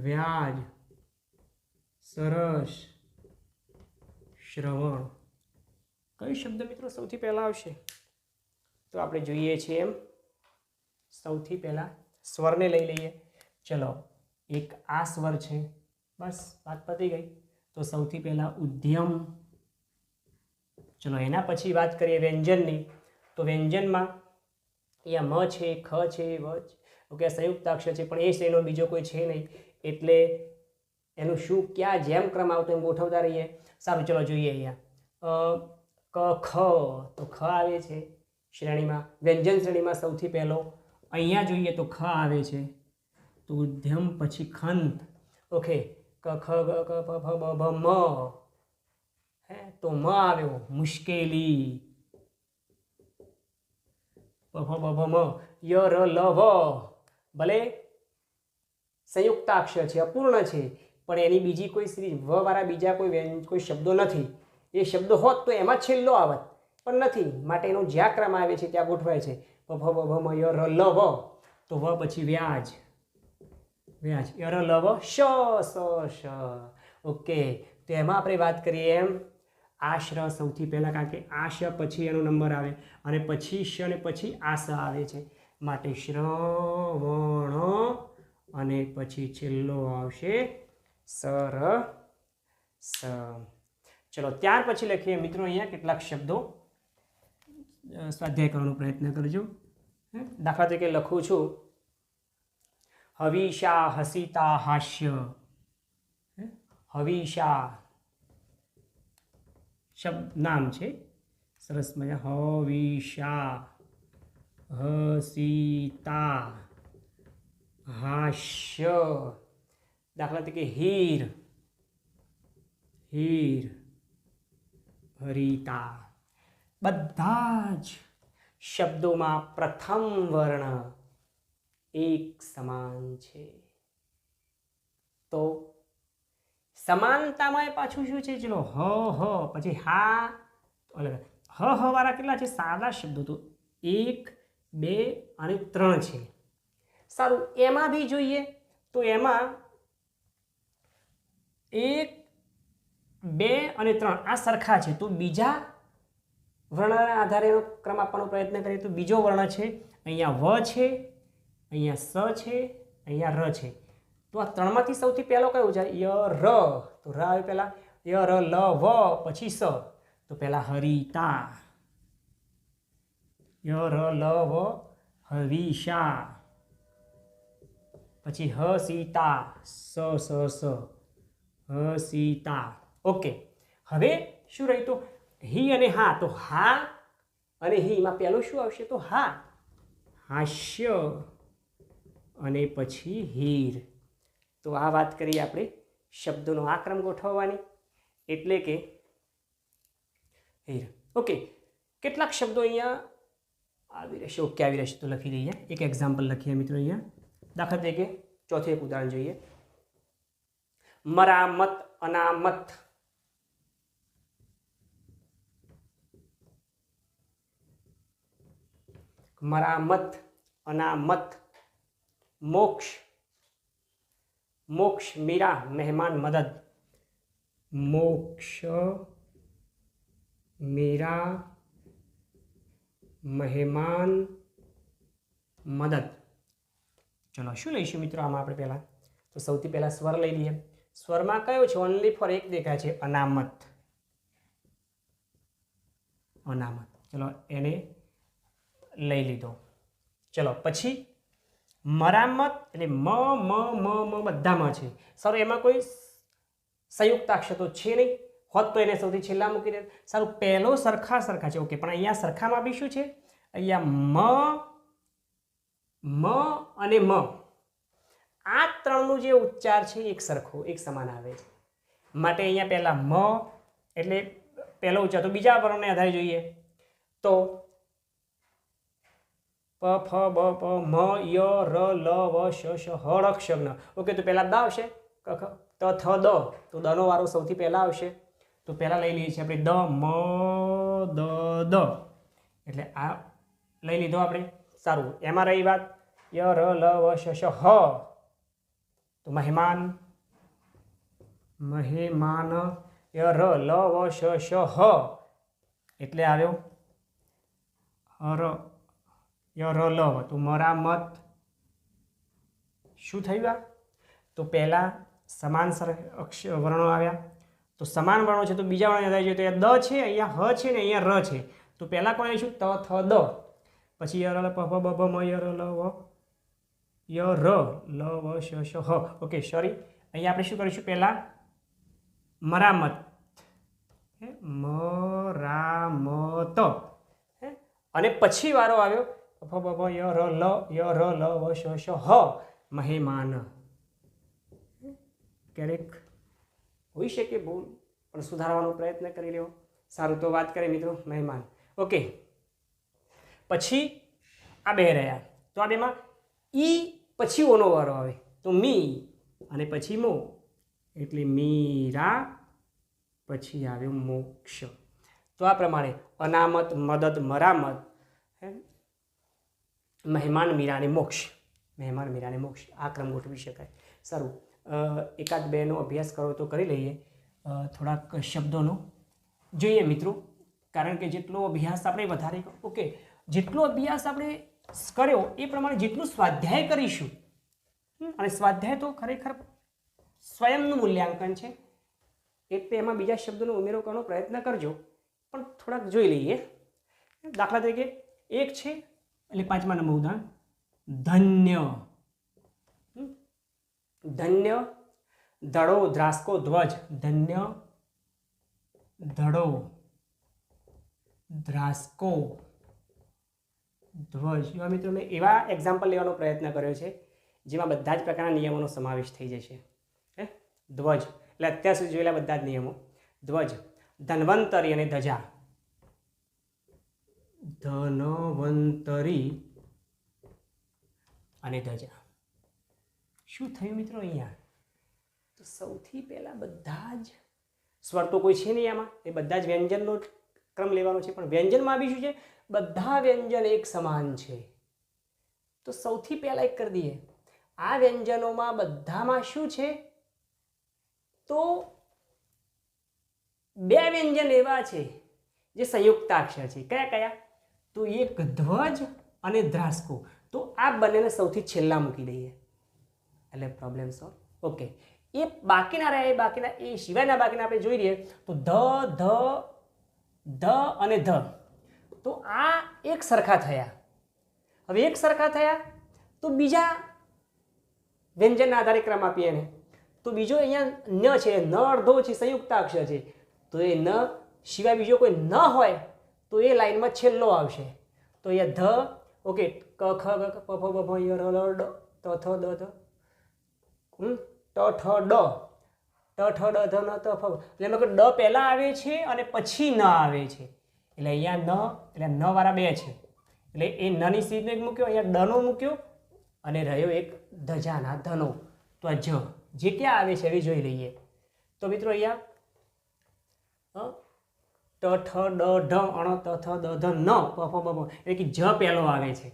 વ્યાજ, સરસ, શ્રવણ. કયો શબ્દ મિત્રો સૌથી પહેલા આવશે? તો આપણે જોઈએ છીએ એમ સૌથી પહેલા સ્વરને લઈ લઈએ. ચલો, એક આ સ્વર છે, બસ વાત પતી ગઈ. તો સૌથી પહેલા ઉદ્યમ. ચલો, એના પછી વાત કરીએ વ્યંજનની. તો વ્યંજનમાં અહીંયા મ છે, ખ છે, વ છે. ઓકે, સંયુક્તાક્ષર છે, પણ એ શ્રેણીનો બીજો કોઈ છે નહીં, એટલે એનું શું ક્યાં જેમ ક્રમ આવતો એમ ગોઠવતા રહીએ. સારું, ચલો જોઈએ અહીંયા ક ખ. તો ખ આવે છે શ્રેણીમાં, વ્યંજન શ્રેણીમાં સૌથી પહેલો. અહીંયા જોઈએ તો ખ આવે છે. તો ઉદ્યમ પછી ખંત. ઓકે, ક ખ ગ ક પ ફ બ ભ મ. તો મ આવ્યો, મુશ્કેલી. પ ફ બ ભ મ. ય ર લ વ. ભલે સંયુક્તાક્ષર છે, અપૂર્ણ છે, પણ એની બીજી કોઈ શ્રી વ વાળા બીજા કોઈ શબ્દો નથી. એ શબ્દો હોત તો એમાં છેલ્લો આવત, પણ નથી. માટે એનો જ્યાં ક્રમ આવે છે ત્યાં ગોઠવાય છે. પ ફ બ ભ મ ય ર લ વ. તો વ પછી વ્યાજ, વ્યાજ. ય ર લ વ શ સ શ. ઓકે, તો એમાં આપણે વાત કરીએ એમ આ શ સૌથી પહેલા, કારણ કે આ શ પછી એનો નંબર આવે, અને પછી શ અને પછી આ સ આવે છે. માટે શ્રવણ, અને પછી છેલ્લો આવશે સર સ. ચલો, ત્યાર પછી લખીએ મિત્રો અહીંયા કેટલાક શબ્દો, સ્વાધ્યાય કરવાનો પ્રયત્ન કરજો. દાખલા તરીકે લખું છું હવિષા, હસિતા, હાસ્ય. હવિષા શબ્દ નામ છે, સરસ મજા. હવિષા, હસિતા, હાસ્ય. દાખલા તરીકે હીર, હીર, હરિતા. બધા જ શબ્દોમાં પ્રથમ વર્ણ એક સમાન છે. તો સમાનતામાં પાછું શું છે? ચલો, હ હ પછી હા અલગ. હ હ વાળા કેટલા છે? સાદા શબ્દો તો 1 2 અને 3 છે. સારું, એમાં બી જોઈએ તો એમાં 1 2 અને 3 આ સરખા છે. તો બીજા વર્ણના આધારે ક્રમ આપવાનો પ્રયત્ન કરીએ તો બીજો વર્ણ છે અહીંયા વ છે, અહીંયા સ છે, અહીંયા ર છે. તો આ ત્રણમાંથી સૌથી પહેલો કયો છે? ય ર. તો ર આવે પહેલા. ય ર લ વ પછી સ, તો પહેલા હરિતા, ય ર લ વ હવિષા, પછી હ સીતા, સ સ સ હ સીતા. ઓકે, હવે શું રહ્યું? તો હી અને હા. તો હા અને હી માં પહેલું શું આવશે? તો હા, હાસ્ય અને પછી હીર. તો આ વાત કરીએ આપણે શબ્દોનો આ ક્રમ ગોઠવવાની, એટલે કે હીર. ઓકે, કેટલાક શબ્દો અહીંયા આવી રહેશે. ઓકે, આવી રહેશે તો લખી દઈએ. એક એક્ઝામ્પલ લખીએ મિત્રો અહીંયા. દાખલા તરીકે ચોથું એક ઉદાહરણ જોઈએ. મરામત, અનામત. મરામત, અનામત. મોક્ષ, મોક્ષ મીરા, મહેમાન મદદ. મોક્ષ મીરા, મહેમાન મદદ. ચલો શું લઈશું મિત્રો આમાં આપણે પહેલા? તો સૌથી પહેલા સ્વર લઈ લઈએ. સ્વરમાં કયો છે? ઓનલી ફોર એક દેખાય છે, અનામત. અનામત, ચલો એને લઈ લીધો. ચલો પછી મરામત, એટલે મ મ મ મ બધામાં છે. સારું, એમાં કોઈ સંયુક્ત અક્ષર તો છે નહીં, હોત તો એને સૌથી છેલ્લા મૂકી દે. સારું, પહેલો સરખા છે. ઓકે, પણ અહીંયા સરખામાં બી શું છે? અહીંયા મ અને મ, આ ત્રણનું જે ઉચ્ચાર છે એક સરખો, એક સમાન આવે છે. માટે અહીંયા પહેલા મ એટલે પહેલો ઉચ્ચાર, તો બીજા વર્ણને આધારે જોઈએ તો પ ફ બ પ મ ય ર લ વ શ શ હ ળ ક્ષ જ્ઞ. ઓકે, તો પહેલા દ આવશે, ક ખ ત થ દ, તો દનો વારો સૌથી પહેલા આવશે. તો પહેલા લઈ લઈએ છીએ આપણે દ મ દ દ, એટલે આ લઈ લીધો આપણે. સારું, એમાં રહી વાત ય ર લ વ શ શ હ, તો મહેમાન, મહેમાન. ય ર લ વ શ શ હ, એટલે આવ્યો હર, ય ર લ, તો મરામત. શું થયું આ? તો પહેલા સમાન અક્ષર વર્ણો આવ્યા. તો સમાન વર્ણો છે તો બીજા વર્ણ આધારે જોઈએ તો અહીંયા દ છે, અહીંયા હ છે ને અહીંયા ર છે. તો પહેલા કોણ આવીશું? ત થ દ, પછી ય ર લ પ ફ બ ભ મ ય ર લ વ શ શ હ. ઓકે, સોરી, અહીંયા આપણે શું કરીશું? પહેલા મરામત, મરામત, અને પછી વારો આવ્યો ફ બ ભ ય ર લ વ શ શ હ, મહેમાન. ક્યારેક હોઈ શકે ભૂલ, પણ સુધારવાનો પ્રયત્ન કરી લેવો. સારું, તો વાત કરીએ મિત્રો મહેમાન. ઓકે, પછી આ બે રહ્યા. તો આ બેમાં ઈ પછી ઓનો વારો આવે, તો મી અને પછી મો, એટલે મીરા, પછી આવ્યો મોક્ષ. તો આ પ્રમાણે અનામત, મદદ, મરામત, મહેમાન, મીરા અને મોક્ષ. મહેમાન, મીરા અને મોક્ષ, આ ક્રમ ગોઠવી શકાય. સારું, એકાદ બેનો અભ્યાસ કરો તો કરી લઈએ. થોડાક શબ્દોનો જોઈએ મિત્રો, કારણ કે જેટલો અભ્યાસ આપણે વધારે, ઓકે, જેટલો અભ્યાસ આપણે કર્યો એ પ્રમાણે જેટલું સ્વાધ્યાય કરીશું, અને સ્વાધ્યાય તો ખરેખર સ્વયંનું મૂલ્યાંકન છે, એટલે એમાં બીજા શબ્દોનો ઉમેરો કરવાનો પ્રયત્ન કરજો. પણ થોડાક જોઈ લઈએ. દાખલા તરીકે એક છે, એટલે 5મા નંબર ઉદાહરણ, ધન્ય. ધન્ય, ધડો, ધ્રાસકો, ધ્વજ. ધન્ય, ધડો, ધ્રાસકો, ધ્વજ. એવા મિત્રો મેં એવા એક્ઝામ્પલ લેવાનો પ્રયત્ન કર્યો છે જેમાં બધા જ પ્રકારના નિયમોનો સમાવેશ થઈ જશે. ધ્વજ એટલે અત્યાર સુધી જોયેલા બધા જ નિયમો. ધ્વજ, ધન્વંતરી અને ધજા. ધનવંતરી અને ધજા. શું થયું મિત્રો અહીંયા? તો સૌથી પહેલા બધા જ સ્વર તો કોઈ છે નહીં આમાં, એ બધા જ વ્યંજનનો ક્રમ લેવાનો છે. પણ વ્યંજનમાં બી શું છે? બધા વ્યંજન એક સમાન છે. તો સૌથી પહેલા એક કરી દઈએ, આ વ્યંજનોમાં બધામાં શું છે? તો બે વ્યંજન એવા છે જે સંયુક્તાક્ષર છે. કયા કયા? તો એક ધ્વજ અને ધ્રાસકો. તો આ બંનેને સૌથી છેલ્લા મૂકી દઈએ એટલે પ્રોબ્લેમ સોલ્વ. ઓકે, એ બાકીના રહ્યા, એ બાકીના, એ સિવાયના બાકીના આપણે જોઈ લઈએ તો ધ અને ધ, તો આ એક સરખા થયા. હવે એક સરખા થયા તો બીજા વ્યંજનના આધારે ક્રમ આપીએ એને. તો બીજો અહીંયા ન છે, ન અડધો છે, સંયુક્તાક્ષર છે, તો એ ન સિવાય બીજો કોઈ ન હોય તો એ લાઈનમાં છેલ્લો આવશે. તો અહીંયા ધ, ઓકે, ક ખ ગ પ ફ બ ભ ય ર લ ડ ત થ દ ધ ટ ઠ ડ, ટ ઠ ડ ધ ન ત ફ, એટલે એમાં ડ પહેલા આવે છે અને પછી ન આવે છે, એટલે અહીંયા ન, એટલે ન વાળા બે છે, એટલે એ નની સીધનો એક મૂક્યો, અહીંયા ડનો મૂક્યો અને રહ્યો એક ધજાના ધનો. તો આ જે ક્યાં આવે છે એ જોઈ લઈએ. તો મિત્રો અહીંયા ટ ઠ ડ ઢ અણ ત થ દ ધ ન પ ફ બ ભ, એટલે કે જ પહેલો આવે છે,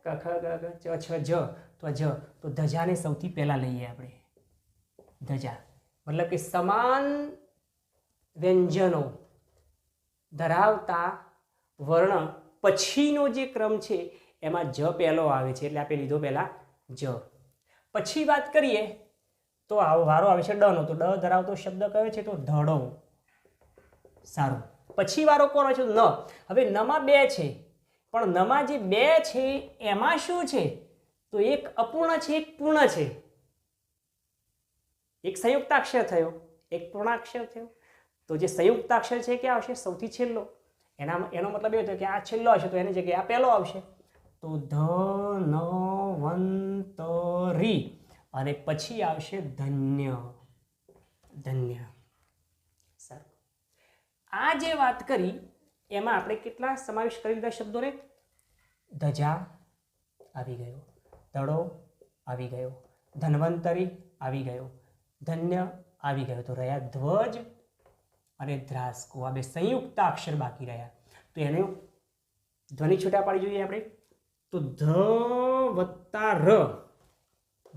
ક ખ ગ ઘ ચ છ જ, તો આ તો ધજાને સૌથી પહેલા લઈએ આપણે. ધજા મતલબ કે સમાન વ્યંજનો ધરાવતા વર્ણ પછીનો જે ક્રમ છે એમાં જ પહેલો આવે છે, એટલે આપણે લીધો પહેલા જ. પછી વાત કરીએ તો આવો વારો આવે છે ડનો. તો ડ ધરાવતો શબ્દ કયો છે? તો ધડો. સારું. પછી વારો કોનો છે? ન. હવે નમાં બે છે, પણ નમાં જે બે છે એમાં શું છે? તો એક અપૂર્ણ છે, એક પૂર્ણ છે. એક સંયુક્તાક્ષર થયો, એક પૂર્ણાક્ષર થયો. તો જે સંયુક્તાક્ષર છે ક્યાં આવશે? સૌથી છેલ્લો. એનો મતલબ એ થયો કે આ છેલ્લો હશે તો એની જગ્યાએ આ પહેલો આવશે. તો ધન્વંતરી અને પછી આવશે ધન્ય. ધન્ય. સારું. આ જે વાત કરી એમાં આપણે કેટલા સમાવેશ કરી દીધા શબ્દોને? ધજા આવી ગયો, દડો આવી ગયો, ધન્વંતરી આવી ગયો, ધન્ય આવી ગયો. તો રહ્યા ધ્વજ અને ધ્રાસકો, આ બે સંયુક્તાક્ષર બાકી રહ્યા. તો એને ધ્વનિ છૂટા પાડી જોઈએ આપણે. તો ધ વત્તા ર,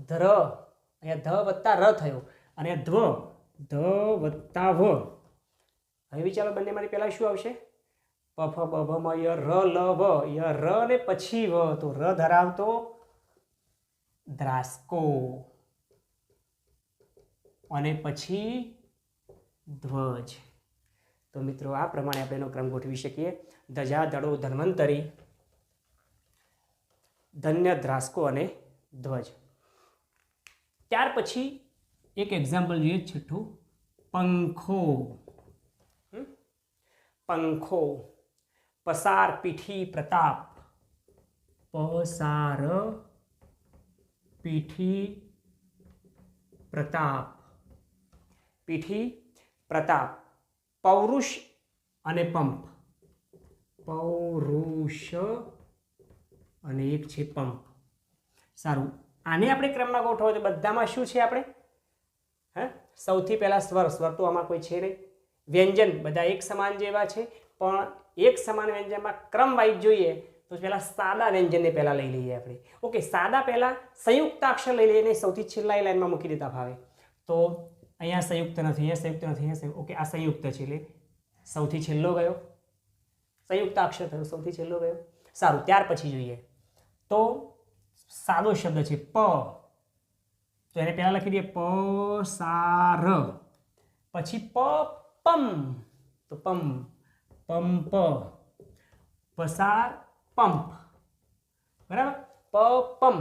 ધ્ર, અહીંયા ધ વત્તા ર થયો, અને ધ્વ, ધ વત્તા વ. હવે વિચારો બંનેમાંથી પહેલા શું આવશે? પ ફ બ ભ મ ય ર લ વ, ય ર ને પછી વ, તો ર ધરાવતો ધ્રાસકો અને પછી ધ્વજ. તો મિત્રો આ પ્રમાણે આપણે એનો ક્રમ ગોઠવી શકીએ. ધજા, દડો, ધન્વંતરી, ધન્ય, ધ્રાસકો અને ધ્વજ. ત્યાર પછી એક એક્ઝામ્પલ જોઈએ, છઠ્ઠું, પંખો. પંખો. પસાર, પીઠી, પ્રતાપ. પસાર, પીઠી, પ્રતાપ. પીઠી, પ્રતાપ. પૌરુષ અને પંપ. પૌરુષ અને એક છે પંપ. સારું. આને આપણે ક્રમમાં ગોઠવો તો બધામાં શું છે આપણે? સૌથી પહેલા સ્વર. સ્વર તો આમાં કોઈ છે નહીં. વ્યંજન બધા એક સમાન જેવા છે, પણ એક સમાન વ્યંજનમાં ક્રમ વાઇઝ જોઈએ તો પહેલા સાદા વ્યંજનને પહેલા લઈ લઈએ આપણે. ઓકે, સાદા પહેલા સંયુક્તાક્ષર લઈ લઈએ, સૌથી છેલ્લા લાઈનમાં મૂકી દેતા ભાવે. તો અહીંયા સંયુક્ત નથી, અહીંયા સંયુક્ત નથી, અહીંયા સંયુક્ત. ઓકે, આ સંયુક્ત છે એટલે સૌથી છેલ્લો ગયો, સંયુક્તાક્ષર થયો, સૌથી છેલ્લો ગયો. સારું. ત્યાર પછી જોઈએ તો સાદો શબ્દ છે પ, તો એને પહેલા લખી દઈએ પ સાર. પછી પ પમ, તો પમ, પંપ. પસાર, પંપ. બરાબર? પ પમ.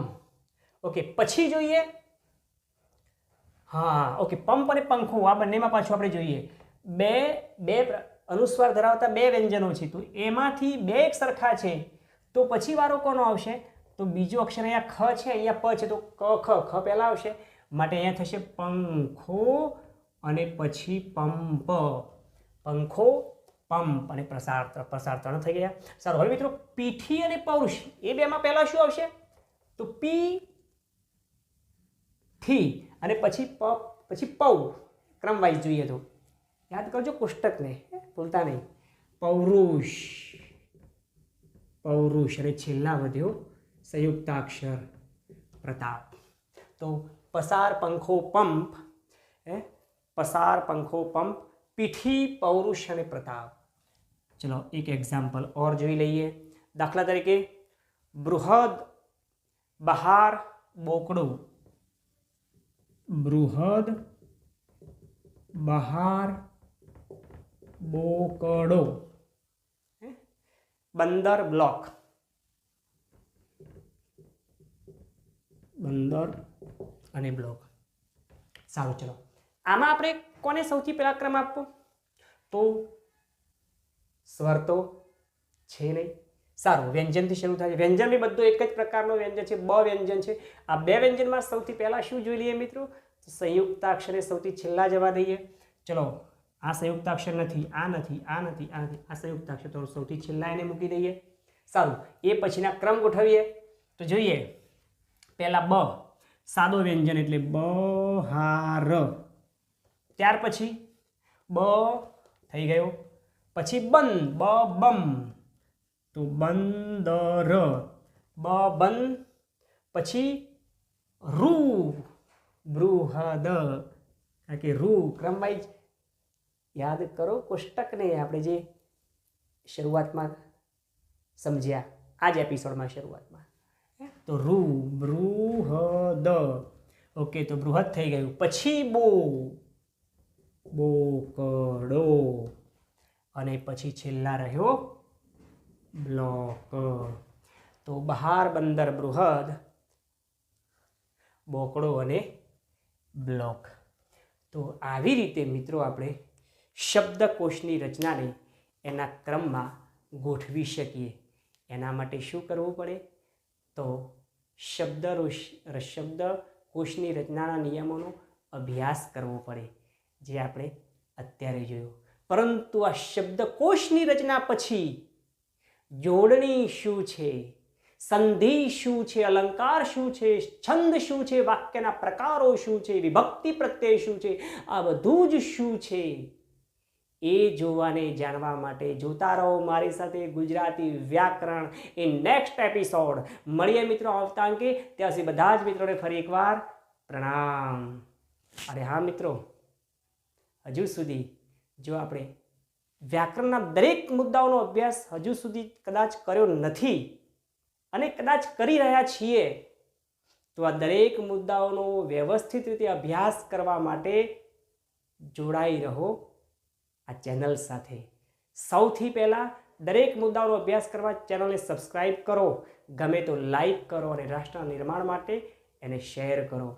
ઓકે, પછી જોઈએ, હા, ઓકે, પંપ અને પંખો આ બંનેમાં પાછું આપણે જોઈએ બે અનુસ્વાર ધરાવતા બે વ્યંજનો છે. તો એમાંથી બે એક સરખા છે, તો પછી વારો કોનો આવશે? તો બીજો અક્ષર અહીંયા ખ છે, અહીંયા પ છે, તો ક ખ, ખ પહેલા આવશે, માટે અહીંયા થશે પંખો અને પછી પંપ. પંખો, પંપ અને પ્રસાર. પ્રસાર ત્રણ થઈ ગયા. સારું. હવે મિત્રો પીઠી અને પૌરુષ એ બેમાં પહેલા શું આવશે? તો પી થી અને પછી પ, પછી પૌ. ક્રમ વાઇઝ જોઈએ તો યાદ કરજો કોષ્ટકને, ભૂલતા નહીં. પૌરુષ, પૌરુષ અને છેલ્લા વધ્યો સંયુક્તાક્ષર પ્રતાપ. તો પસાર, પંખો, પંપ. પસાર, પંખો, પંપ, પીઠી, પૌરુષ અને પ્રતાપ. ચલો એક એક્ઝામ્પલ ઓર જોઈ લઈએ. દાખલા તરીકે બૃહદ, બહાર, બોકડું. બૃહદ બહાર બોકડો બંદર બ્લોક બંદર અને બ્લોક. સારું ચલો આમાં આપણે કોને સૌથી પહેલા ક્રમ આપવો તો સ્વર તો છે નહીં. સારું વ્યંજનથી શરૂ થાય છે. વ્યંજન બી બધું એક જ પ્રકારનો વ્યંજન છે. બ વ્યંજન છે. આ બે વ્યંજનમાં સૌથી પહેલા શું જોઈ લઈએ મિત્રો સંયુક્તાક્ષરે સૌથી છેલ્લા જવા દઈએ. ચલો આ સંયુક્તાક્ષર નથી આ નથી આ નથી આ નથી આ સંયુક્તાક્ષર તો સૌથી છેલ્લા એને મૂકી દઈએ. સારું એ પછીના ક્રમ ગોઠવીએ તો જોઈએ પહેલા બ સાદો વ્યંજન એટલે બહાર, ત્યાર પછી બ થઈ ગયો, પછી બન બ બમ તો બંદર બ બન, પછી રૂ બૃહદ કારણ કે રૂ ક્રમ વાઇઝ યાદ કરો કોષ્ટકને આપણે જે શરૂઆતમાં સમજ્યા આ જ એપિસોડમાં શરૂઆતમાં તો રૂ બૃહદ. ઓકે તો બૃહદ થઈ ગયું. પછી બો બોકડો અને પછી છેલ્લા રહ્યો બ્લોક. તો બહાર બંદર બૃહદ બોકડો અને બ્લોક. તો આવી રીતે મિત્રો આપણે શબ્દકોશની રચનાને એના ક્રમમાં ગોઠવી શકીએ. એના માટે શું કરવું પડે તો શબ્દકોશની રચનાના નિયમોનો અભ્યાસ કરવો પડે જે આપણે અત્યારે જોયું. પરંતુ આ શબ્દકોશની રચના પછી જોડણી શું છે, સંધિ શું છે, અલંકાર શું છે, છંદ શું છે, વાક્યના પ્રકારો શું છે, વિભક્તિ પ્રત્યય શું છે, આ બધું જ શું છે એ જોવાને જાણવા માટે જોતા રહો મારી સાથે ગુજરાતી વ્યાકરણ ઇન નેક્સ્ટ એપિસોડ. મળીએ મિત્રો આવતા અંકે. ત્યાં સુધી બધા જ મિત્રોને ફરી એકવાર પ્રણામ. અરે હા મિત્રો હજુ સુધી જો આપણે વ્યાકરણના દરેક મુદ્દાઓનો અભ્યાસ હજુ સુધી કદાચ કર્યો નથી અને કદાચ કરી રહ્યા છીએ તો આ દરેક મુદ્દાઓનો વ્યવસ્થિત રીતે અભ્યાસ કરવા માટે જોડાઈ રહો આ ચેનલ સાથે. સૌથી પહેલાં દરેક મુદ્દાઓનો અભ્યાસ કરવા ચેનલને સબસ્ક્રાઈબ કરો, ગમે તો લાઈક કરો અને રાષ્ટ્રના નિર્માણ માટે એને શેર કરો.